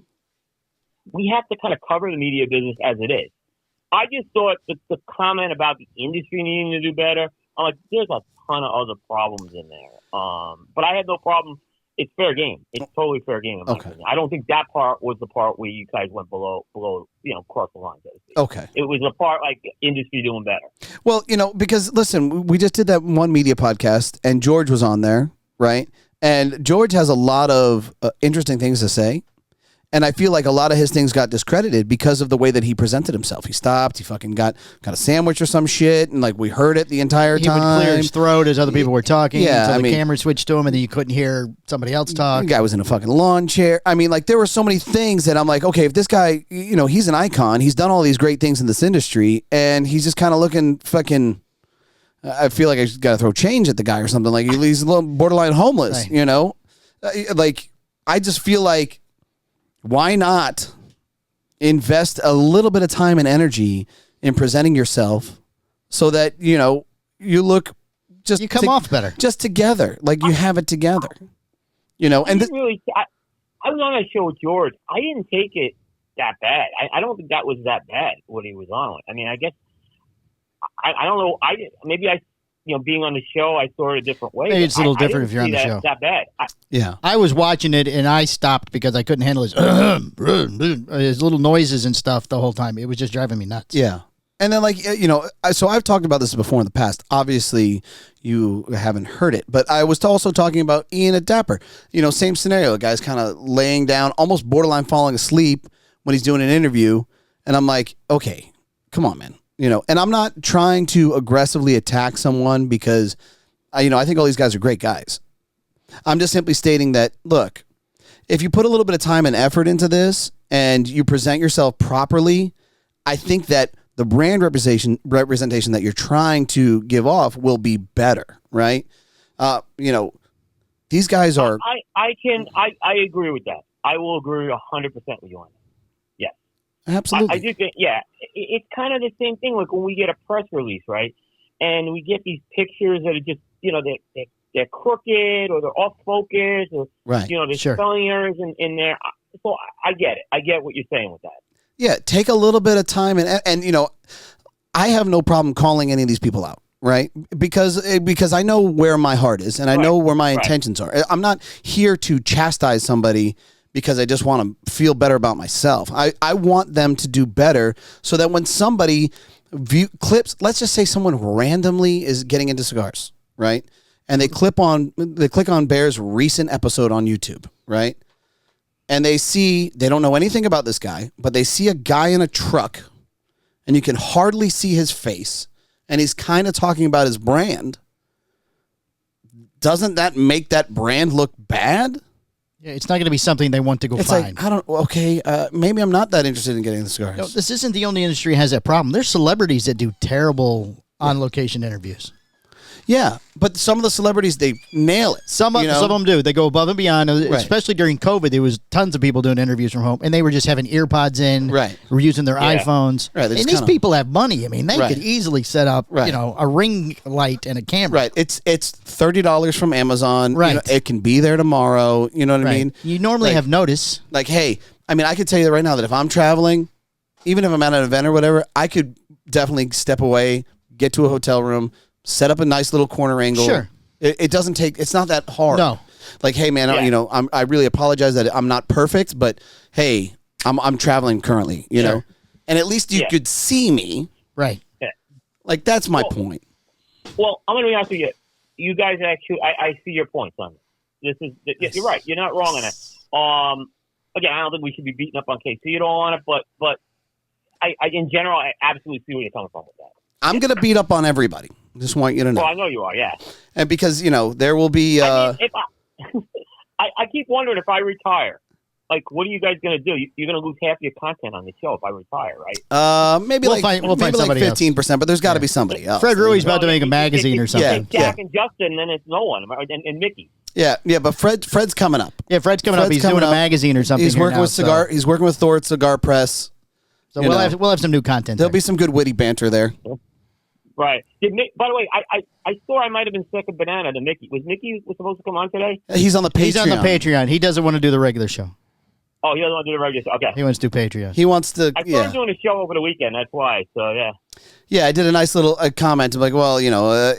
kind of cover the media business as it is. I just thought the comment about the industry needing to do better, I'm like, there's a ton of other problems in there. But I had no problem. It's fair game. It's totally fair game. In my opinion. I don't think that part was the part where you guys went below, cross the line. So to speak. Okay. It was the part like industry doing better. Well, because listen, we just did that one media podcast and George was on there, right? And George has a lot of interesting things to say. And I feel like a lot of his things got discredited because of the way that he presented himself. He stopped. He fucking got a sandwich or some shit, and like we heard it the entire time. He would clear his throat as other people were talking. Yeah, until the camera switched to him, and then you couldn't hear somebody else talk. The guy was in a fucking lawn chair. I mean, like there were so many things that I'm like, okay, if this guy, he's an icon. He's done all these great things in this industry, and he's just kind of looking fucking. I feel like I just got to throw change at the guy or something. Like he's a little borderline homeless. Right. Like I just feel like. Why not invest a little bit of time and energy in presenting yourself so that, you look just... You come off better. Just together. Like you have it together. And I was on that show with George. I didn't take it that bad. I don't think that was that bad, what he was on. I mean, I guess... I don't know. Maybe being on the show, I saw it a different way. Maybe it's a little different if you're on the show. That bad. I was watching it and I stopped because I couldn't handle his little noises and stuff the whole time. It was just driving me nuts. Yeah. And then so I've talked about this before in the past. Obviously, you haven't heard it, but I was also talking about Ian at Dapper. Same scenario. The guy's kind of laying down, almost borderline falling asleep when he's doing an interview. And I'm like, okay, come on, man. And I'm not trying to aggressively attack someone because, I think all these guys are great guys. I'm just simply stating that, look, if you put a little bit of time and effort into this and you present yourself properly, I think that the brand representation that you're trying to give off will be better, right? These guys are... I agree with that. I will agree 100% with you on that. Absolutely. I do think, it's kind of the same thing. Like when we get a press release, right? And we get these pictures that are just, they're crooked or they're off focus or, right. There's spelling errors in there. So I get it. I get what you're saying with that. Yeah. Take a little bit of time and I have no problem calling any of these people out. Right. Because I know where my heart is and I know where my intentions are. I'm not here to chastise somebody because I just want to feel better about myself. I want them to do better so that when somebody clips, let's just say someone randomly is getting into cigars, right? And they click on Bear's recent episode on YouTube, right? And they don't know anything about this guy, but they see a guy in a truck and you can hardly see his face and he's kind of talking about his brand. Doesn't that make that brand look bad? Yeah, it's not going to be something they want to go find. Like, maybe I'm not that interested in getting the cigars. No, this isn't the only industry that has that problem. There's celebrities that do terrible on-location interviews. Yeah, but some of the celebrities, they nail it. Some of them do. They go above and beyond. Especially during COVID, there was tons of people doing interviews from home, and they were just having ear pods in, or using their iPhones. Right, and these people have money. I mean, they could easily set up, a ring light and a camera. Right. It's $30 from Amazon. Right. It can be there tomorrow. You know what I mean? You normally have notice. Like, hey, I mean, I could tell you right now that if I'm traveling, even if I'm at an event or whatever, I could definitely step away, get to a hotel room, set up a nice little corner angle. Sure. It doesn't take, it's not that hard. No. Like, hey man, I really apologize that I'm not perfect, but hey, I'm traveling currently, you know, and at least you could see me. Right. Yeah. Like, that's my point. Well, I'm going to be honest with you. You guys actually, I see your points on this. You're right. You're not wrong on that. Again, I don't think we should be beating up on KC at all on it, but I in general, I absolutely see where you're coming from with that. I'm going to beat up on everybody. Just want you to know. Well, I know you are, yeah. And because, there will be... I keep wondering if I retire, like, what are you guys going to do? You're going to lose half your content on the show if I retire, right? Maybe we'll find 15%, but there's got to be somebody else. Fred Rui's about to make a magazine or something. Jack and Justin, then it's no one, and Mickey. Yeah, but Fred's coming up. Yeah, Fred's coming up. He's doing a magazine or something. He's working with cigar. He's working with Thor Cigar Press. So we'll have some new content. There'll be some good witty banter there. Right. By the way, I saw I might have been second banana to Mickey. Was Mickey supposed to come on today? He's on the Patreon. He's on the Patreon. He doesn't want to do the regular show. Oh, he doesn't want to do the regular show. Okay. He wants to do Patreon. He wants to. I started doing a show over the weekend. That's why. So yeah. Yeah, I did a nice little comment. I'm like, well,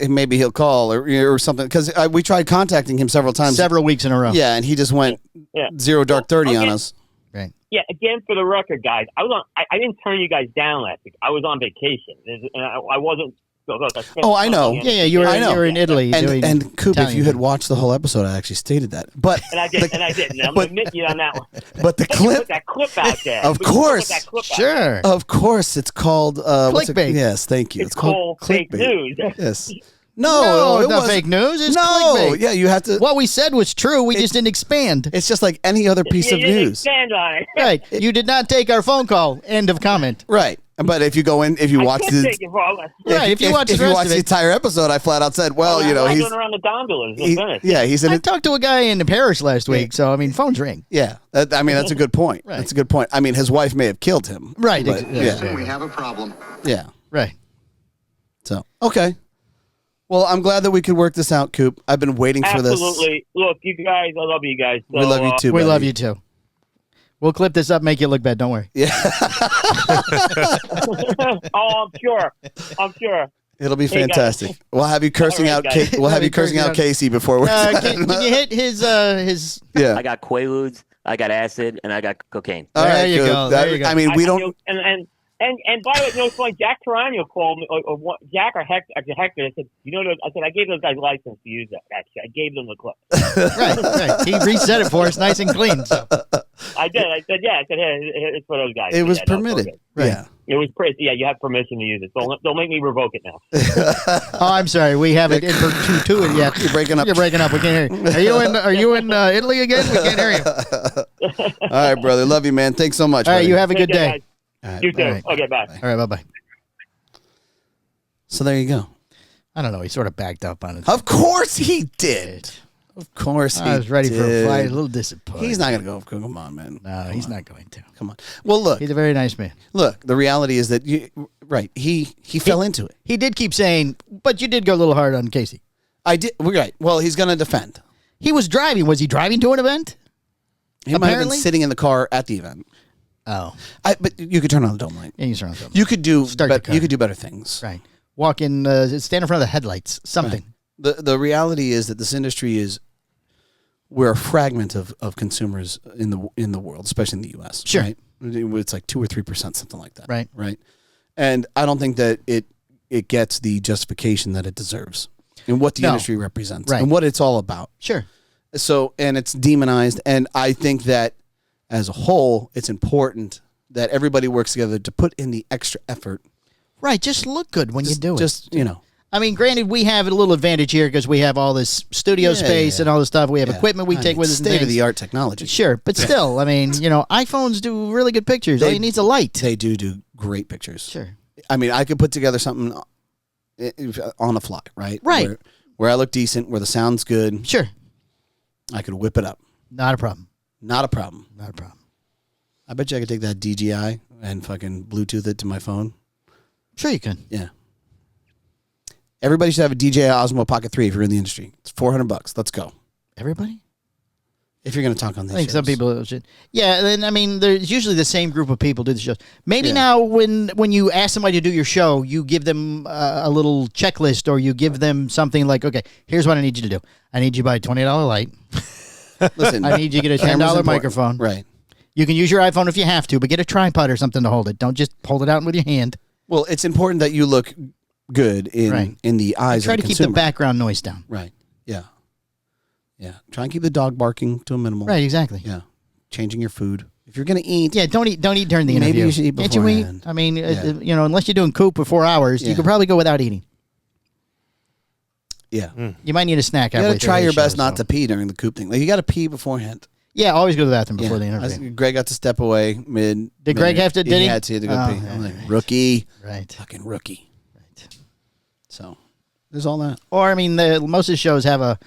maybe he'll call or something because we tried contacting him several times, several weeks in a row. Yeah, and he just went 0 dark 30 on us. Right. Yeah. Again, for the record, guys, I didn't turn you guys down last week. I was on vacation, and I wasn't. Oh, I know. Yeah, you were in Italy. And Coop, if you had watched the whole episode, I actually stated that. But and I did. And I'm going to admit you on that one. But the clip, put that clip out there. Of course, sure. Of course, it's called clickbait. Yes, thank you. It's called fake news. Yes. No, it's not fake news. It's no, clickbait. Yeah, you have to. What we said was true. We just didn't expand. It's just like any other piece of news. Expand on it. Right. You did not take our phone call. End of comment. Right. But if you go in, if you watch the entire episode, I flat out said, well, he's going around the gondolas. He's in. I talked to a guy in Paris last week, so phones ring. Yeah, that's a good point. Right. That's a good point. I mean, his wife may have killed him. Right. But, We have a problem. Yeah. Right. So okay. Well, I'm glad that we could work this out, Coop. I've been waiting for this. Absolutely. Look, you guys, I love you guys. So, we love you too. We buddy. love you too. We'll clip this up, make you look bad. Don't worry. Yeah. Oh, I'm sure. It'll be fantastic. We'll have you cursing out. We'll have you cursing out Casey before we're. Can you hit his? Yeah. I got Quaaludes, I got acid, and I got cocaine. All right, there you go. There you go. I mean, we don't. And by the way, it's like Jack Tarano called me, or Jack or Hector. I said, I gave those guys license to use that. Actually, I gave them the clip. Right. He reset it for us, nice and clean. So. I did. I said, hey, it's for those guys. It was permitted. Right. Yeah. It was yeah. You have permission to use it. Don't make me revoke it now. Oh, I'm sorry. We have it in perpetuity yet. You're breaking up. You're breaking up. We can't hear you. Are you in Italy again? We can't hear you. All right, brother. Love you, man. Thanks so much. All right. buddy. You have a good day. Right, you too. Right. Okay, bye. All right, bye-bye. So there you go. I don't know. He sort of backed up on it. Of course he did. Of course he did. I was ready for a fight. A little disappointed. He's not going to go. Come on, man. No, he's not going to. Come on. Well, look. He's a very nice man. Look, the reality is that, he fell into it. He did keep saying, but you did go a little hard on Casey. I did. Right. Well, he's going to defend. He was driving. Was he driving to an event? He might have been sitting in the car at the event. Oh. But you could turn on the dome light. Yeah, you turn on the dome. You could do you could do better things. Right. Walk in, stand in front of the headlights, something. Right. The reality is that this industry we're a fragment of consumers in the world, especially in the US. Sure. Right? It's like 2 or 3%, something like that. Right. Right. And I don't think that it gets the justification that it deserves and what the industry represents and what it's all about. Sure. So, and it's demonized. And I think that as a whole, it's important that everybody works together to put in the extra effort. Right. Just look good when you do it. I mean, granted, we have a little advantage here because we have all this studio space and all this stuff. We have equipment we take with us. State-of-the-art technology. Sure. But still, I mean, iPhones do really good pictures. All you need is a light. They do great pictures. Sure. I mean, I could put together something on the fly, right? Right. Where I look decent, where the sound's good. Sure. I could whip it up. Not a problem. Not a problem. Not a problem. I bet you I could take that DJI and fucking Bluetooth it to my phone. Sure you can. Yeah. Everybody should have a DJI Osmo Pocket 3 if you're in the industry. It's $400. Let's go. Everybody? If you're going to talk on these I think shows. some people should. Yeah, and I mean, there's usually the same group of people do the shows. Maybe now when you ask somebody to do your show, you give them a little checklist or you give them something like, okay, here's what I need you to do. I need you to buy a $20 light. Listen, I need you to get a $10 microphone. Right. You can use your iPhone if you have to, but get a tripod or something to hold it. Don't just hold it out with your hand. Well, it's important that you look good in the eyes Try of the to consumer. keep the background noise down. Right. Yeah. Yeah. Try and keep the dog barking to a minimum. Right, exactly. Yeah. Changing your food. If you're going to eat. Yeah, don't eat during the interview. Maybe you should eat Can't you eat? beforehand. I mean, unless you're doing coop for 4 hours, you could probably go without eating. Yeah. You might need a snack. You got to try your best not to pee during the coop thing. Like, you got to pee beforehand. Yeah, always go to the bathroom before the interview. Greg got to step away mid. Did Greg have to? Did he? He had to go pee. Yeah, I'm like, rookie. Right. Fucking rookie. Right. So, there's all that. Or, I mean, most of the shows have a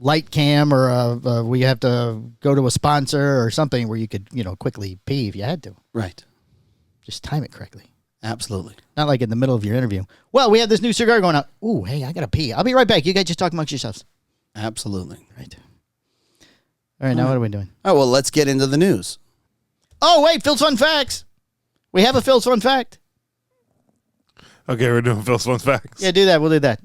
light cam or we have to go to a sponsor or something where you could, quickly pee if you had to. Right. Just time it correctly. Absolutely. Not like in the middle of your interview. Well, we have this new cigar going out. Ooh, hey, I got to pee. I'll be right back. You guys just talk amongst yourselves. Absolutely. Right. All right, now what are we doing? All right, well, let's get into the news. Oh, wait, Phil's Fun Facts. We have a Phil's Fun Fact. Okay, we're doing Phil's Fun Facts. Yeah, do that. We'll do that.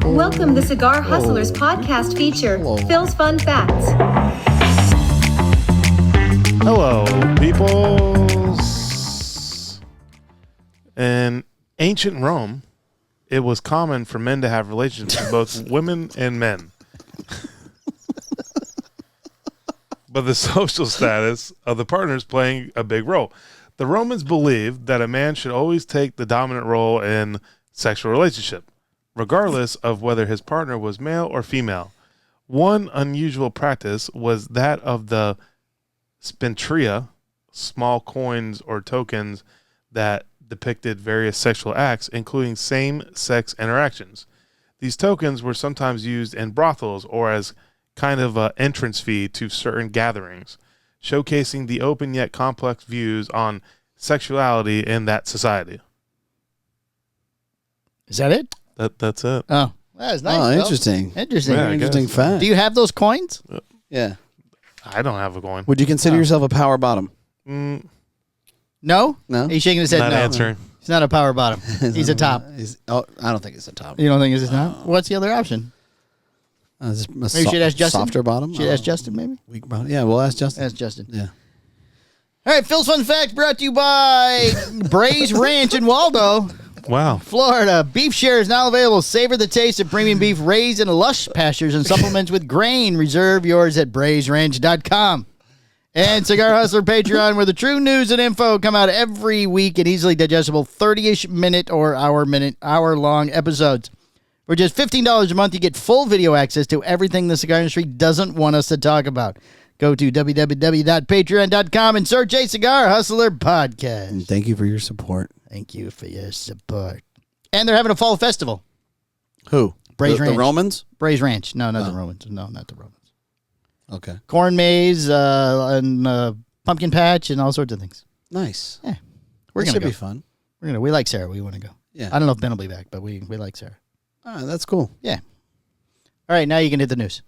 Welcome to Cigar Hustlers Podcast feature, Phil's Fun Facts. Hello, peoples. In ancient Rome, it was common for men to have relations with both women and men. But the social status of the partners playing a big role. The Romans believed that a man should always take the dominant role in sexual relationship, regardless of whether his partner was male or female. One unusual practice was that of the spentria, small coins or tokens that depicted various sexual acts, including same-sex interactions. These tokens were sometimes used in brothels or as kind of an entrance fee to certain gatherings, showcasing the open yet complex views on sexuality in that society. Is that it? That's it. Oh, that's nice. Oh, Phil. interesting. Interesting. Yeah, I Interesting guess. fact. Do you have those coins? Yeah. I don't have a coin. Would you consider yourself a power bottom? Mm, No? No. He's shaking his head not no. answering. He's not a power bottom. He's a top. I don't think it's a top. You don't think it's a top? What's the other option? Maybe Maybe you should ask Justin. Softer bottom? Should ask Justin, maybe? Weak bottom? Yeah, we'll ask Justin. Ask Justin. Yeah. All right, Phil's Fun Fact brought to you by Bray's Ranch in Waldo, Wow. Florida. Beef share is now available. Savor the taste of premium beef raised in lush pastures and supplements with grain. Reserve yours at braysranch.com. And Cigar Hustler Patreon, where the true news and info come out every week in easily digestible 30-ish minute or hour-long episodes. For just $15 a month, you get full video access to everything the cigar industry doesn't want us to talk about. Go to www.patreon.com and search A Cigar Hustler Podcast. And thank you for your support. Thank you for your support. And they're having a fall festival. Who? Bray's the Ranch. Romans? Bray's Ranch. No, not the Romans. No, not the Romans. Okay. Corn maze and pumpkin patch and all sorts of things. Nice. Yeah. We're That going to should go. be fun. We like Sarah. We want to go. Yeah. I don't know if Ben will be back, but we like Sarah. Ah, that's cool. Yeah. All right, now you can hit the news.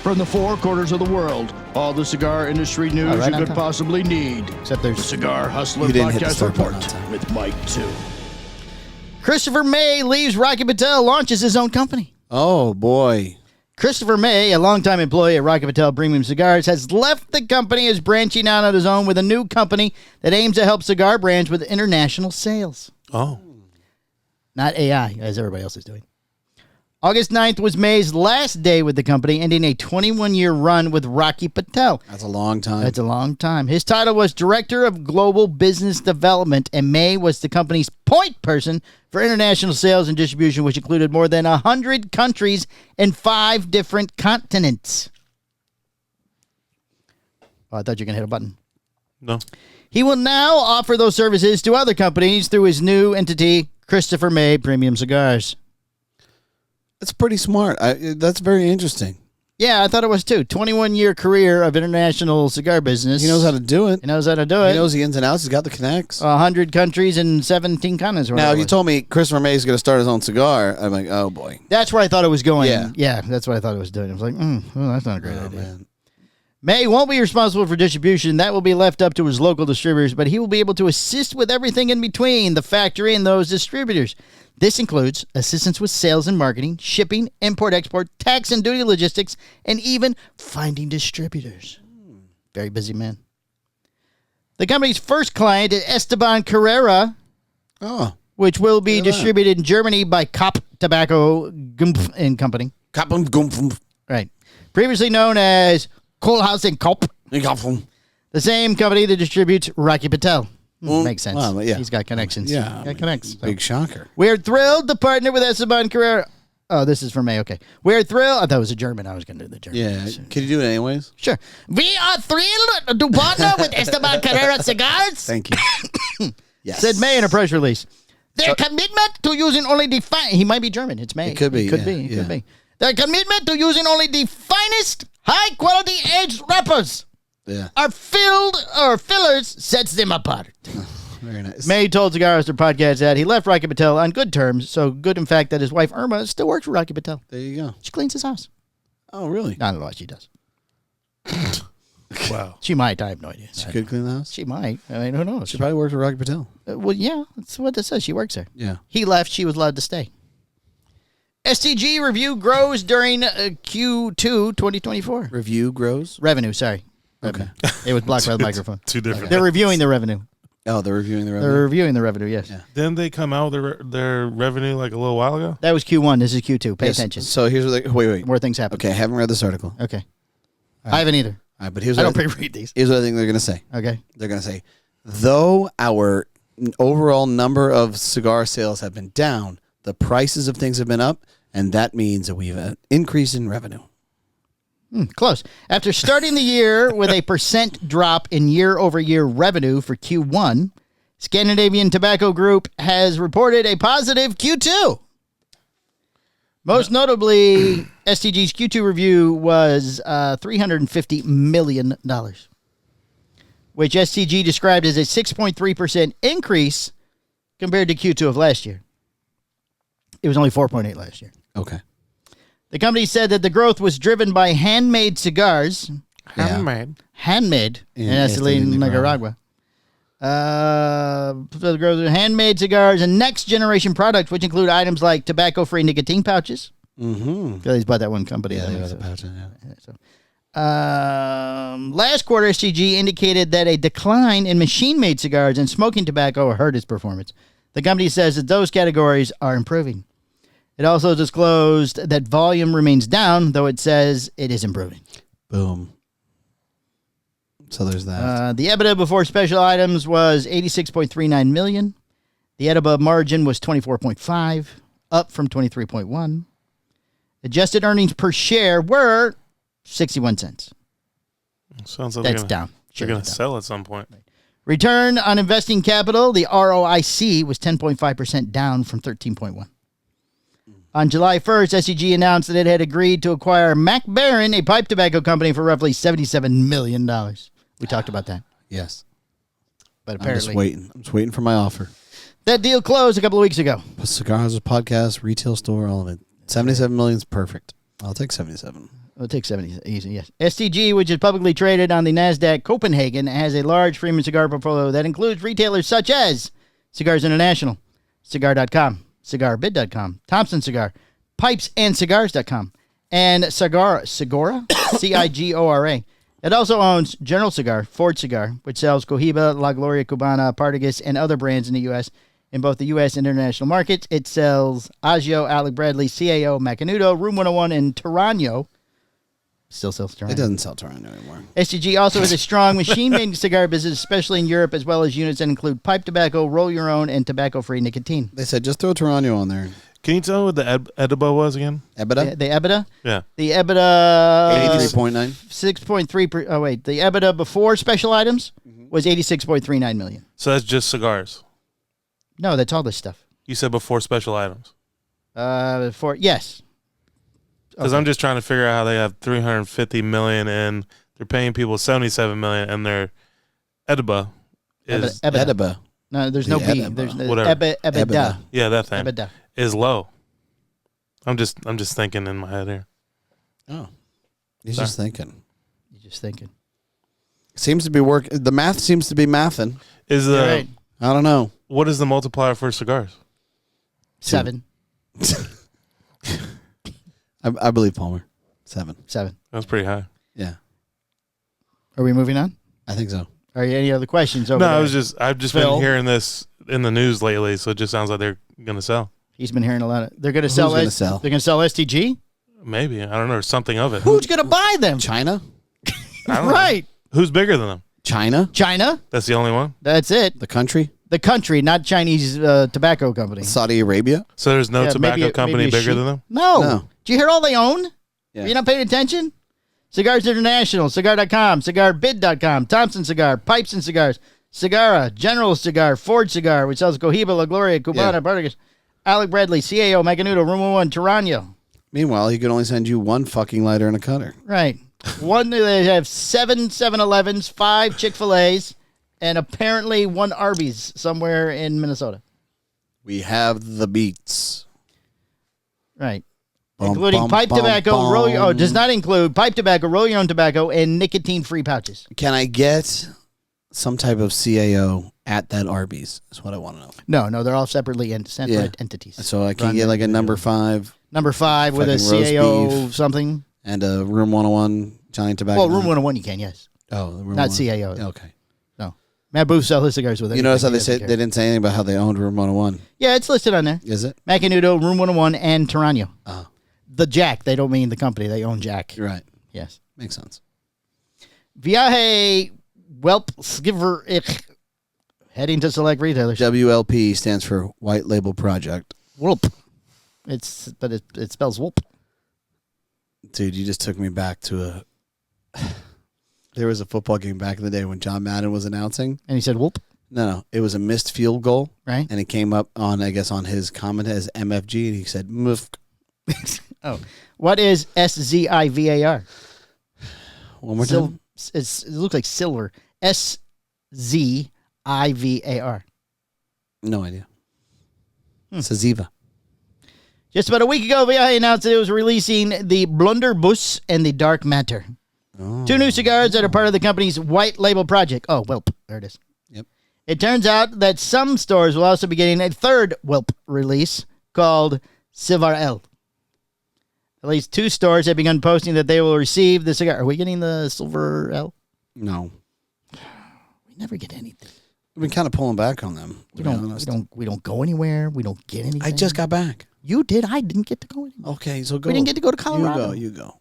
From the four corners of the world, all the cigar industry news right you on could time. possibly need. Except The there's Cigar Hustler You didn't hit the Podcast start button Report on time. with Mike 2. Christopher May leaves Rocky Patel, launches his own company. Oh, boy. Christopher May, a longtime employee at Rocky Patel Premium Cigars, has left the company, is branching out on his own with a new company that aims to help cigar brands with international sales. Oh. Not AI, as everybody else is doing. August 9th was May's last day with the company, ending a 21-year run with Rocky Patel. That's a long time. That's a long time. His title was Director of Global Business Development, and May was the company's point person for international sales and distribution, which included more than 100 countries and 5 different continents. Oh, I thought you were going to hit a button. No. He will now offer those services to other companies through his new entity, Christopher May Premium Cigars. That's pretty smart. That's very interesting. Yeah, I thought it was too. 21-year career of international cigar business. He knows how to do it. He knows how to do it. He knows the ins and outs. He's got the connects. 100 countries and 17 continents. Now, if you told me Christopher May is going to start his own cigar, I'm like, oh, boy. That's where I thought it was going. Yeah. Yeah, that's what I thought it was doing. I was like, well, that's not a great idea. Man. May won't be responsible for distribution. That will be left up to his local distributors, but he will be able to assist with everything in between the factory and those distributors. This includes assistance with sales and marketing, shipping, import-export, tax and duty logistics, and even finding distributors. Very busy man. The company's first client is Esteban Carrera, which will be distributed in Germany by Kopp Tobacco Gumpf and Company. Kopp und Gumpf. Right. Previously known as Kohlhaas and Kopp. The same company that distributes Rocky Patel. Makes sense. Well, yeah. He's got connections. Yeah. Got connects. Big shocker. We're thrilled to partner with Esteban Carrera. Oh, this is from May. Okay. We're thrilled. I thought it was a German. I was going to do the German. Yeah. Can you do it anyways? Sure. We are thrilled to partner with Esteban Carrera Cigars. Thank you. Yes. said May in a press release. Their commitment to using only the he might be German. It's May. It could be. It could be. Their commitment to using only the finest, high-quality aged wrappers are fillers sets them apart. Very nice. May told Cigar Hustlers Podcast that he left Rocky Patel on good terms, so good, in fact, that his wife Irma still works for Rocky Patel. There you go. She cleans his house. Oh, really? I don't know what she does. Wow. She might. I have no idea. She could clean the house? She might. I mean, who knows? She probably works for Rocky Patel. Well, yeah, that's what it says. She works there. Yeah. He left. She was allowed to stay. STG review grows during Q2 2024. Review grows? Revenue, sorry. Revenue. Okay. It was blocked by the microphone. Two different. They're reviewing the revenue. Oh, they're reviewing the revenue? They're reviewing the revenue, yes. Yeah. Didn't they come out with their revenue like a little while ago? That was Q1. This is Q2. Pay attention. So here's what wait. More things happen. Okay, I haven't read this article. Okay. I haven't either. All right, but here's I what don't pre-read these. Here's what I think they're going to say. Okay. They're going to say, though our overall number of cigar sales have been down, the prices of things have been up, and that means that we've an increase in revenue. Close. After starting the year with a % drop in year-over-year revenue for Q1, Scandinavian Tobacco Group has reported a positive Q2. Most notably, STG's Q2 review was $350 million, which STG described as a 6.3% increase compared to Q2 of last year. It was only 4.8 last year. Okay. The company said that the growth was driven by handmade cigars. Handmade in Esteli, Nicaragua. The growth of handmade cigars and next generation products, which include items like tobacco-free nicotine pouches. Mm-hmm. He's bought that one company. Yeah, they got the pouches, last quarter, STG indicated that a decline in machine-made cigars and smoking tobacco hurt its performance. The company says that those categories are improving. It also disclosed that volume remains down, though it says it is improving. Boom. So there's that. The EBITDA before special items was $86.39 million. The EBITDA margin was 24.5%, up from 23.1%. Adjusted earnings per share were 61 cents. Sounds like that's down. They're going to sell at some point. Right. Return on investing capital, the ROIC, was 10.5%, down from 13.1%. On July 1st, SEG announced that it had agreed to acquire Mac Baren, a pipe tobacco company, for roughly $77 million. We talked about that. Yes. But apparently, I'm just waiting for my offer. That deal closed a couple of weeks ago. Cigar Hustlers Podcast, retail store, all of it. 77 million is perfect. I'll take 77. I'll take 70. Easy, yes. STG, which is publicly traded on the NASDAQ Copenhagen, has a large premium cigar portfolio that includes retailers such as Cigars International, Cigar.com, CigarBid.com, Thompson Cigar, PipesandCigars.com, and Segora, Cigora. It also owns General Cigar, Ford Cigar, which sells Cohiba, La Gloria Cubana, Partagas, and other brands in the U.S. In both the U.S. and international markets, it sells Agio, Alec Bradley, CAO, Macanudo, Room 101, and Tarano. Still sells Tarano. It doesn't sell Tarano anymore. STG also has a strong machine-made cigar business, especially in Europe, as well as units that include pipe tobacco, roll your own, and tobacco-free nicotine. They said just throw Tarano on there. Can you tell me what the EBITDA was again? EBITDA? The EBITDA? Yeah. The EBITDA... 83.9. 6.3... Oh, wait. The EBITDA before special items was $86.39 million. So that's just cigars? No, that's all this stuff. You said before special items. Yes. Because I'm just trying to figure out how they have $350 million and they're paying people $77 million and their EBITDA is EBITDA. No, there's no B. There's whatever. EBITDA. Yeah, that thing EBITDA is low. I'm just thinking in my head here. Oh, he's just thinking. You're just thinking. Seems to be working. The math seems to be mathing. Is the right. I don't know. What is the multiplier for cigars? 7. I believe Palmer. 7. That's pretty high. Yeah. Are we moving on? I think so. Are you any other questions over there? I've just been hearing this in the news lately, so it just sounds like they're going to sell. He's been hearing a lot of. They're going to sell. Who's going to sell? They're going to sell STG. Maybe, I don't know, something of it. Who's going to buy them? China. I don't know. Right. Who's bigger than them? China. That's the only one. That's it. The country. The country, not Chinese tobacco company. Saudi Arabia. So there's no tobacco company bigger than them? No. Do you hear all they own? Yeah. You're not paying attention? Cigars International, Cigar.com, CigarBid.com, Thompson Cigar, Pipes and Cigars, Cigarra, General Cigar, Ford Cigar, which sells Cohiba, La Gloria, Cubana, Partagas, Alec Bradley, CAO, Macanudo, Room 101, Tarano. Meanwhile, he could only send you one fucking lighter and a cutter. Right. They have 7 7-Elevens, 5 Chick-fil-A's, and apparently 1 Arby's somewhere in Minnesota. We have the beats. Right. Including pipe tobacco, does not include pipe tobacco, roll your own tobacco, and nicotine-free pouches. Can I get some type of CAO at that Arby's? Is what I want to know. No, they're all separate entities. So I can get like a number 5. Number 5 with a CAO something. And a Room 101 giant tobacco. Well, Room 101 you can, yes. Oh, the Room not 101. CAO. Okay. No. Matt Booth sells his cigars with it. You notice how they didn't say anything about how they owned Room 101? Yeah, it's listed on there. Is it? Macanudo, Room 101, and Tarano. Oh. The Jack. They don't mean the company. They own Jack. Right. Yes. Makes sense. Viaje Welp Skiver Ich. Heading to select retailers. WLP stands for White Label Project. Whoop. It spells whoop. Dude, you just took me back to there was a football game back in the day when John Madden was announcing. And he said whoop? No. It was a missed field goal. Right. And it came up on his comment as MFG, and he said, Mufk. Oh. What is SZIVAR? One more time. It looks like silver. SZIVAR. No idea. Saziva. Just about a week ago, VI announced that it was releasing the Blunderbuss and the Dark Matter. Oh. 2 new cigars that are part of the company's white label project. Oh, Welp. There it is. Yep. It turns out that some stores will also be getting a 3rd Welp release called Silver L. At least 2 stores have begun posting that they will receive the cigar. Are we getting the Silver L? No. We never get anything. We've been kind of pulling back on them. We don't go anywhere. We don't get anything. I just got back. You did. I didn't get to go anywhere. Okay, so go. We didn't get to go to Colorado. You go.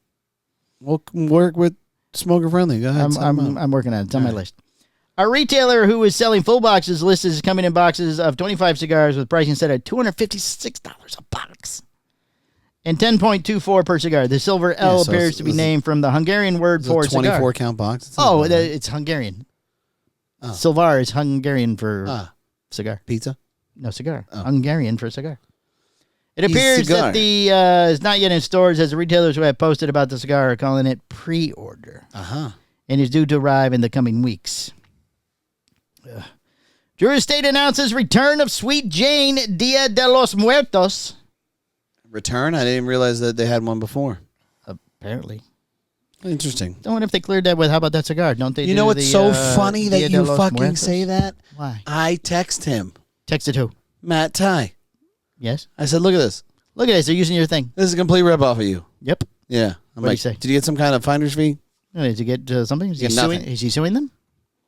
We'll work with Smoker Friendly. Go ahead. I'm working on it. It's on my list. A retailer who is selling full boxes lists is coming in boxes of 25 cigars with pricing set at $256 a box. And 10.24 per cigar. The Silver L appears to be named from the Hungarian word for cigar. 24 count box? It's Hungarian. Oh. Silvar is Hungarian for cigar. Pizza? No, cigar. Oh. Hungarian for cigar. It appears that the is not yet in stores, as the retailers who have posted about the cigar are calling it pre-order. And is due to arrive in the coming weeks. Drew Estate announces return of Sweet Jane Dia de los Muertos. Return? I didn't realize that they had one before. Apparently. Interesting. I wonder if they cleared that with, how about that cigar? Don't they? You know what's so funny that you fucking Muertos? say that? Why? I text him. Texted who? Matt Ty. Yes. I said, look at this. Look at this. They're using your thing. This is a complete rip off of you. Yep. Yeah. What did he say? Did you get some kind of finder's fee? Did you get something? Is he suing them?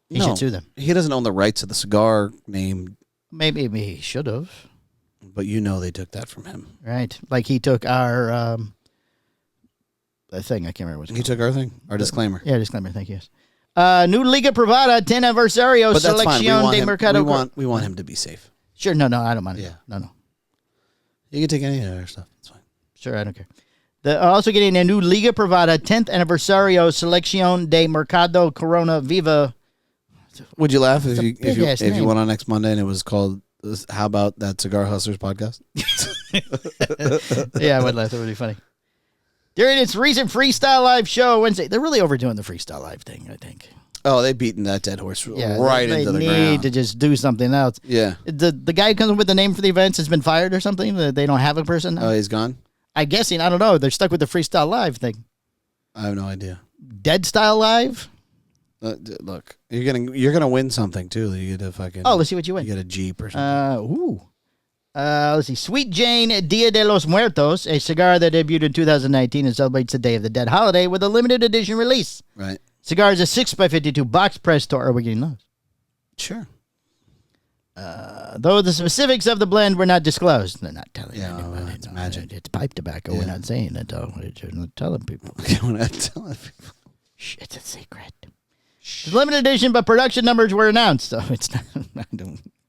He should sue them. He doesn't own the rights to the cigar name. Maybe he should have. But you know they took that from him. Right. Like he took our thing. I can't remember what it's called. He took our thing? Our disclaimer. Yeah, disclaimer. Thank you. Yes. New Liga Privada 10 Aniversario Selección de Mercado. We want him to be safe. Sure. No, I don't mind. Yeah. No. You can take any of our stuff. It's fine. Sure, I don't care. They're also getting a new Liga Privada 10th Aniversario Selección de Mercado Corona Viva. Would you laugh if you went on next Monday and it was called How About That Cigar Hustlers Podcast? Yeah, I would laugh. That would be funny. During its recent Freestyle Live show Wednesday, they're really overdoing the Freestyle Live thing, I think. Oh, they've beaten that dead horse into the ground. They need to just do something else. Yeah. The guy who comes up with the name for the events has been fired or something? They don't have a person now? Oh, he's gone? I'm guessing. I don't know. They're stuck with the Freestyle Live thing. I have no idea. Dead Style Live? Look, you're gonna win something too. You get a fucking. Oh, let's see what you win. You get a Jeep or something. Let's see. Sweet Jane Dia de los Muertos, a cigar that debuted in 2019 and celebrates the Day of the Dead holiday with a limited edition release. Right. Cigar is a 6x52 box press store. Are we getting those? Sure. Though the specifics of the blend were not disclosed. They're not telling anyone. It's magic. It's pipe tobacco. Yeah. We're not saying it, though. We're not telling people. We're not telling people. Shh, it's a secret. It's limited edition, but production numbers were announced, so it's not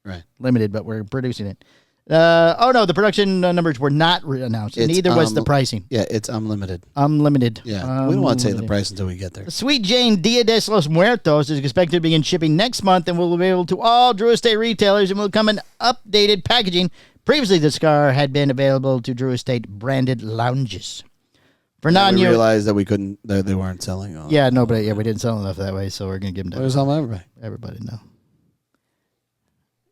right. Limited, but we're producing it. No, the production numbers were not announced. Neither was the pricing. Yeah, it's unlimited. Unlimited. Yeah, we don't want to say the price until we get there. Sweet Jane Dia de los Muertos is expected to begin shipping next month and will be available to all Drew Estate retailers and will come in updated packaging. Previously, the cigar had been available to Drew Estate branded lounges. For we realized that we couldn't. They weren't selling. We didn't sell enough that way, so we're gonna give them to everybody. Everybody, no.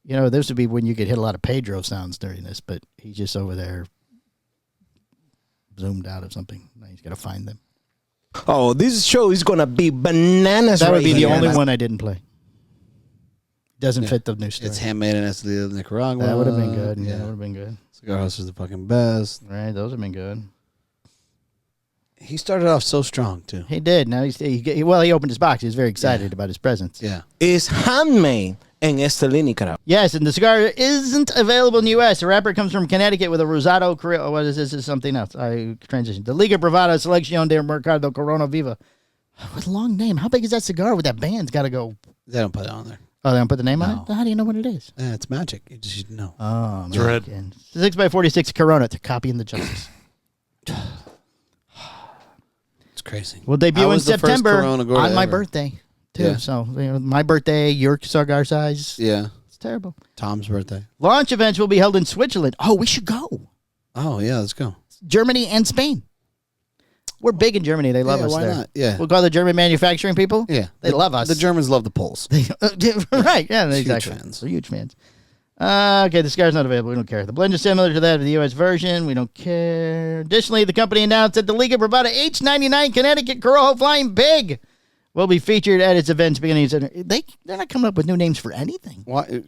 You know, this would be when you could hit a lot of Pedro sounds during this, but he's just over there zoomed out of something. Now he's got to find them. Oh, this show is going to be bananas. That would be the only one I didn't play. Doesn't fit the new story. It's handmade in Esteli, Nicaragua. That would have been good. Yeah, that would have been good. Cigar Hustlers is the fucking best. Right, those have been good. He started off so strong, too. He did. Now he opened his box. He was very excited about his presence. Yeah. It's handmade in Esteli, Nicaragua. Yes, and the cigar isn't available in the U.S. The wrapper comes from Connecticut with a Rosado Criollo. What is this? This is something else. I transitioned. The Liga Privada Selección de Mercado Corona Viva. What a long name. How big is that cigar with that band's got to go? They don't put it on there. Oh, they don't put the name on it? How do you know what it is? It's magic. You just know. Oh, it's red. 6x46 Corona. It's a copy in the Justice. It's crazy. We'll debut in September on my birthday, too. Yeah. So, my birthday, your cigar size. Yeah. It's terrible. Tom's birthday. Launch events will be held in Switzerland. Oh, we should go. Oh, yeah, let's go. Germany and Spain. We're big in Germany. They love us why there. Not? Yeah. We'll call the German manufacturing people. Yeah. They love us. The Germans love the Poles. Right. Yeah, exactly. Huge fans. They're huge fans. Okay, the cigar's not available. We don't care. The blend is similar to that of the U.S. version. We don't care. Additionally, the company announced that the Liga Privada H99 Connecticut Corojo Flying Pig will be featured at its events beginning. They're not coming up with new names for anything. Why?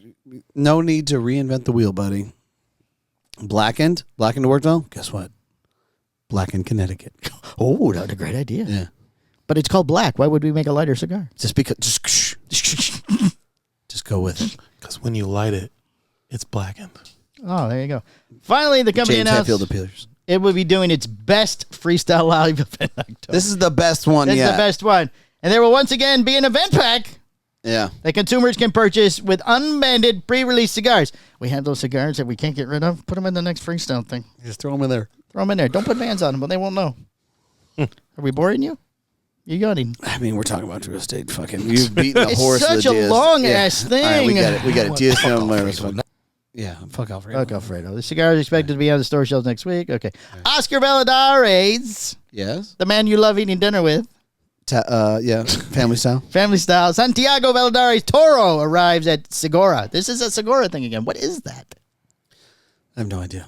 No need to reinvent the wheel, buddy. Blackened worked well. Guess what? Blackened Connecticut. Oh, that's a great idea. Yeah. But it's called black. Why would we make a lighter cigar? Just because. Just go with it. Because when you light it, it's blackened. Oh, there you go. Finally, the company James announced Hetfield appears. It will be doing its best freestyle live event in October. This is the best one yet. This is the best one. And there will once again be an event pack that consumers can purchase with unbanded pre-release cigars. We have those cigars that we can't get rid of. Put them in the next freestyle thing. Just throw them in there. Throw them in there. Don't put bands on them, but they won't know. Are we boring you? You're yawning. I mean, we're talking about Drew Estate. Fucking, you've beaten the horse. It's such a long-ass thing. All right, we get it. We get it. Diaz Yeah, fuck Alfredo. Fuck Alfredo. The cigar is expected to be on the store shelves next week. Okay. Oscar Valladares. Yes. The man you love eating dinner with. Yeah, family style. Family style. Santiago Valladares Toro arrives at Segura. This is a Segura thing again. What is that? I have no idea.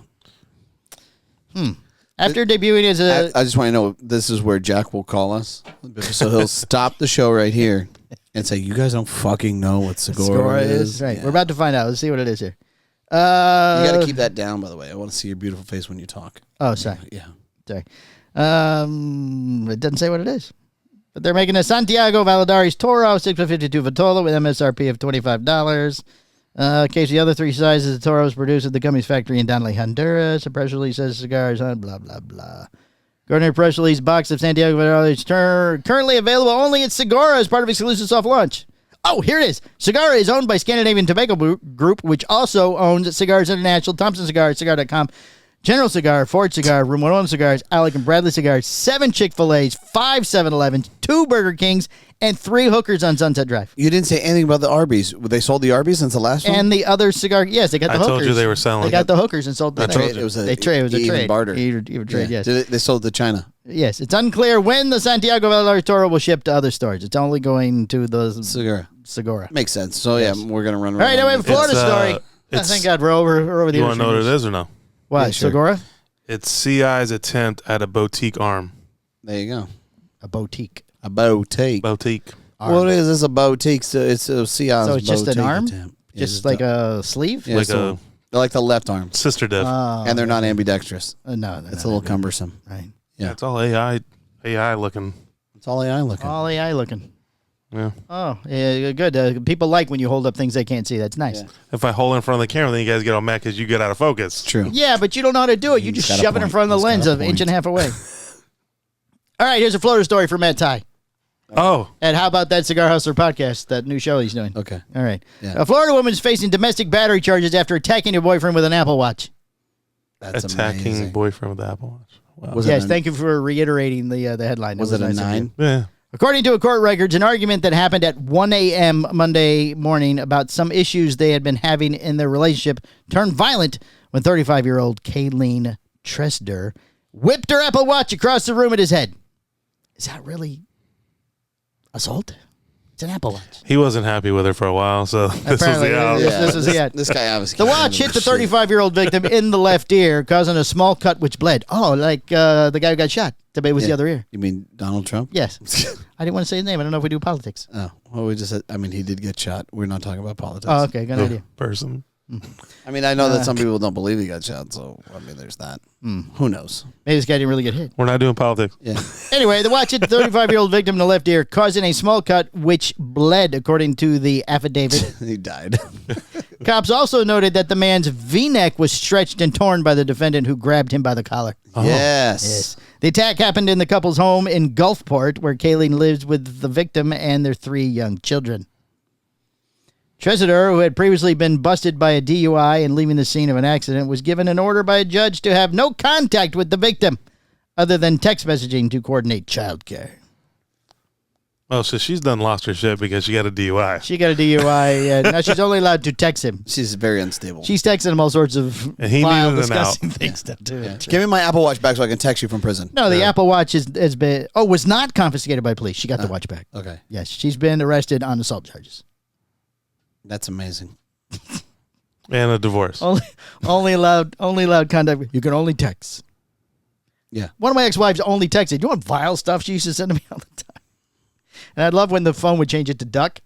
After debuting as a... I just want to know, this is where Jack will call us. So he'll stop the show right here and say, you guys don't fucking know what Segura is. Right. Yeah. We're about to find out. Let's see what it is here. You got to keep that down, by the way. I want to see your beautiful face when you talk. Oh, sorry. Yeah. Sorry. It doesn't say what it is. But they're making a Santiago Valladares Toro 652 Vitola with MSRP of $25. In case the other three sizes of Toro is produced at the company's factory in Donley, Honduras. A press release says cigars on blah, blah, blah. Gardner press release box of Santiago Valladares currently available only at Segura as part of exclusive soft launch. Oh, here it is. Segura is owned by Scandinavian Tobacco Group, which also owns Cigars International, Thompson Cigars, Cigar.com, General Cigar, Ford Cigar, Room 101 Cigars, Alec and Bradley Cigars, 7 Chick-fil-A's, 5 7-Elevens, 2 Burger Kings, and 3 hookers on Sunset Drive. You didn't say anything about the Arby's. They sold the Arby's since the last one? And the other cigar, yes, they got the hookers. I told you they were selling. They got the hookers and sold the trade. It was a trade. Barter. Even trade, yes. They sold to China. Yes, it's unclear when the Santiago Valladares Toro will ship to other stores. It's only going to the Segura. Makes sense. So, yeah, we're going to run around. All right, now we have a Florida story. Thank God we're over the You want to know what it is or no? What, yeah, sure. Segura? It's CI's attempt at a boutique arm. There you go. A boutique. A boutique. Arm. What is this? A boutique? So it's a CI's So it's just an arm? Attempt. Just like a sleeve? Yeah, they're like the left arm. Sister div. And they're not ambidextrous. No. It's a little cumbersome. Right. Yeah. It's all AI looking. It's all AI looking. All AI looking. Yeah. Oh, yeah, good. People like when you hold up things they can't see. That's nice. Yeah. If I hold it in front of the camera, then you guys get all mad because you get out of focus. True. Yeah, but you don't know how to do it. You just shove it in front of the lens an inch and a half away. All right, here's a Florida story for Matt Ty. Oh. And how about that Cigar Hustler podcast, that new show he's doing? Okay. All right. Yeah. A Florida woman is facing domestic battery charges after attacking her boyfriend with an Apple Watch. That's attacking amazing. boyfriend with the Apple Watch. Wow. Yes, thank you for reiterating the headline. Was it a nice of 9? you. Yeah. According to a court records, an argument that happened at 1 a.m. Monday morning about some issues they had been having in their relationship turned violent when 35-year-old Kayleen Tresder whipped her Apple Watch across the room at his head. Is that really assault? It's an Apple Watch. He wasn't happy with her for a while, so this was the out. This is the out. This guy obviously. The watch hit the 35-year-old victim in the left ear, causing a small cut which bled. Oh, like the guy who got shot. It was the other ear. You mean Donald Trump? Yes. I didn't want to say his name. I don't know if we do politics. Oh, well, we just said, I mean, he did get shot. We're not talking about politics. Oh, okay. Good idea. Person. I mean, I know that some people don't believe he got shot, so, I mean, there's that. Who knows? Maybe this guy didn't really get hit. We're not doing politics. Yeah. Anyway, the watch hit the 35-year-old victim in the left ear, causing a small cut which bled, according to the affidavit. He died. Cops also noted that the man's V-neck was stretched and torn by the defendant who grabbed him by the collar. Oh. Yes. The attack happened in the couple's home in Gulfport, where Kayleen lives with the victim and their 3 young children. Treseder, who had previously been busted by a DUI and leaving the scene of an accident, was given an order by a judge to have no contact with the victim other than text messaging to coordinate childcare. Oh, so she's done lost her shit because she got a DUI. She got a DUI. Now she's only allowed to text him. She's very unstable. She's texting him all sorts of And he vile, needed an out. disgusting things to do. Yeah. Give me my Apple Watch back so I can text you from prison. No, the Apple Watch has been was not confiscated by police. She got the watch back. Okay. Yes, she's been arrested on assault charges. That's amazing. And a divorce. Only allowed contact. You can only text. Yeah. One of my ex-wives only texted. You want vile stuff she used to send to me all the time. And I'd love when the phone would change it to duck,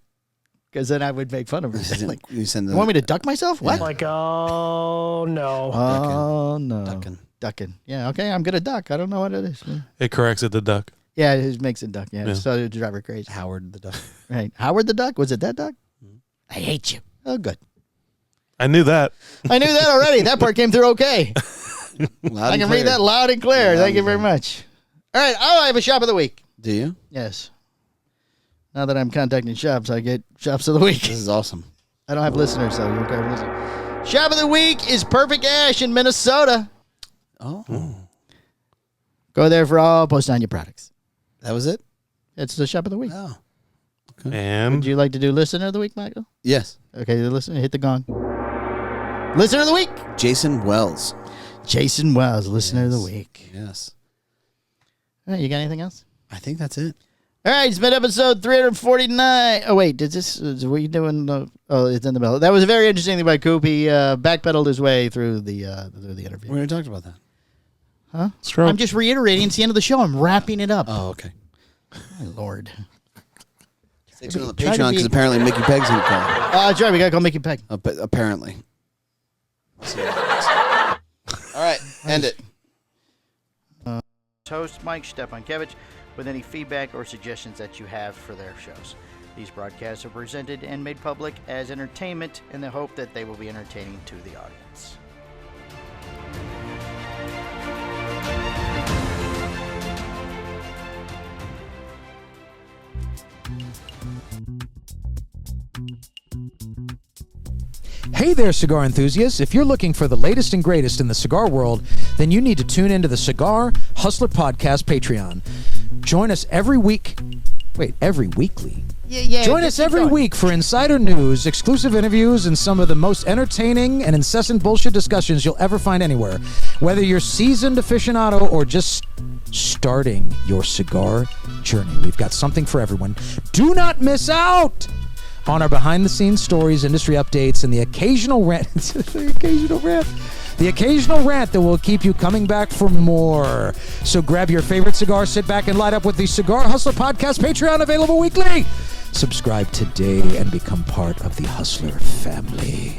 because then I would make fun of her. Like, you you want me to duck myself? What? Like, oh, no. Oh, no. Ducking. Yeah, okay, I'm going to duck. I don't know what it is. It corrects it to duck. Yeah, it makes it duck. Yeah, Yeah. so it would drive her crazy. Howard the duck. Right. Howard the duck? Was it that duck? I hate you. Oh, good. I knew that. I knew that already. That part came through okay. I can read that loud and clear. Thank you very much. All right. Oh, I have a shop of the week. Do you? Yes. Now that I'm contacting shops, I get shops of the week. This is awesome. I don't have listeners, so you don't care to listen. Shop of the week is Perfect Ash in Minnesota. Oh. Go there for all post on your products. That was it? It's the shop of the week. Oh. And Would you like to do listener of the week, Michael? Yes. Okay, listen, hit the gong. Listener of the week. Jason Wells. Jason Wells, listener of the week. Yes. All right, you got anything else? I think that's it. All right, it's been episode 349. Oh, wait, what are you doing? Oh, it's in the middle. That was a very interesting thing by Coop. He backpedaled his way through the interview. We already talked about that. Huh? Stroke. I'm just reiterating. It's the end of the show. I'm wrapping it up. Oh, okay. My Lord. Stay tuned on the Patreon because apparently Mickey Peg's going to call. That's right. We got to call Mickey Peg. Apparently. All right, end it. Host Mike Stepankevich with any feedback or suggestions that you have for their shows. These broadcasts are presented and made public as entertainment in the hope that they will be entertaining to the audience. Hey there, cigar enthusiasts. If you're looking for the latest and greatest in the cigar world, then you need to tune into the Cigar Hustler Podcast Patreon. Join us every week. Wait, every weekly? Join us every week for insider news, exclusive interviews, and some of the most entertaining and incessant bullshit discussions you'll ever find anywhere. Whether you're seasoned aficionado or just starting your cigar journey, we've got something for everyone. Do not miss out on our behind-the-scenes stories, industry updates, and the occasional rant. The occasional rant that will keep you coming back for more. So grab your favorite cigar, sit back, and light up with the Cigar Hustler Podcast Patreon, available weekly. Subscribe today and become part of the Hustler family.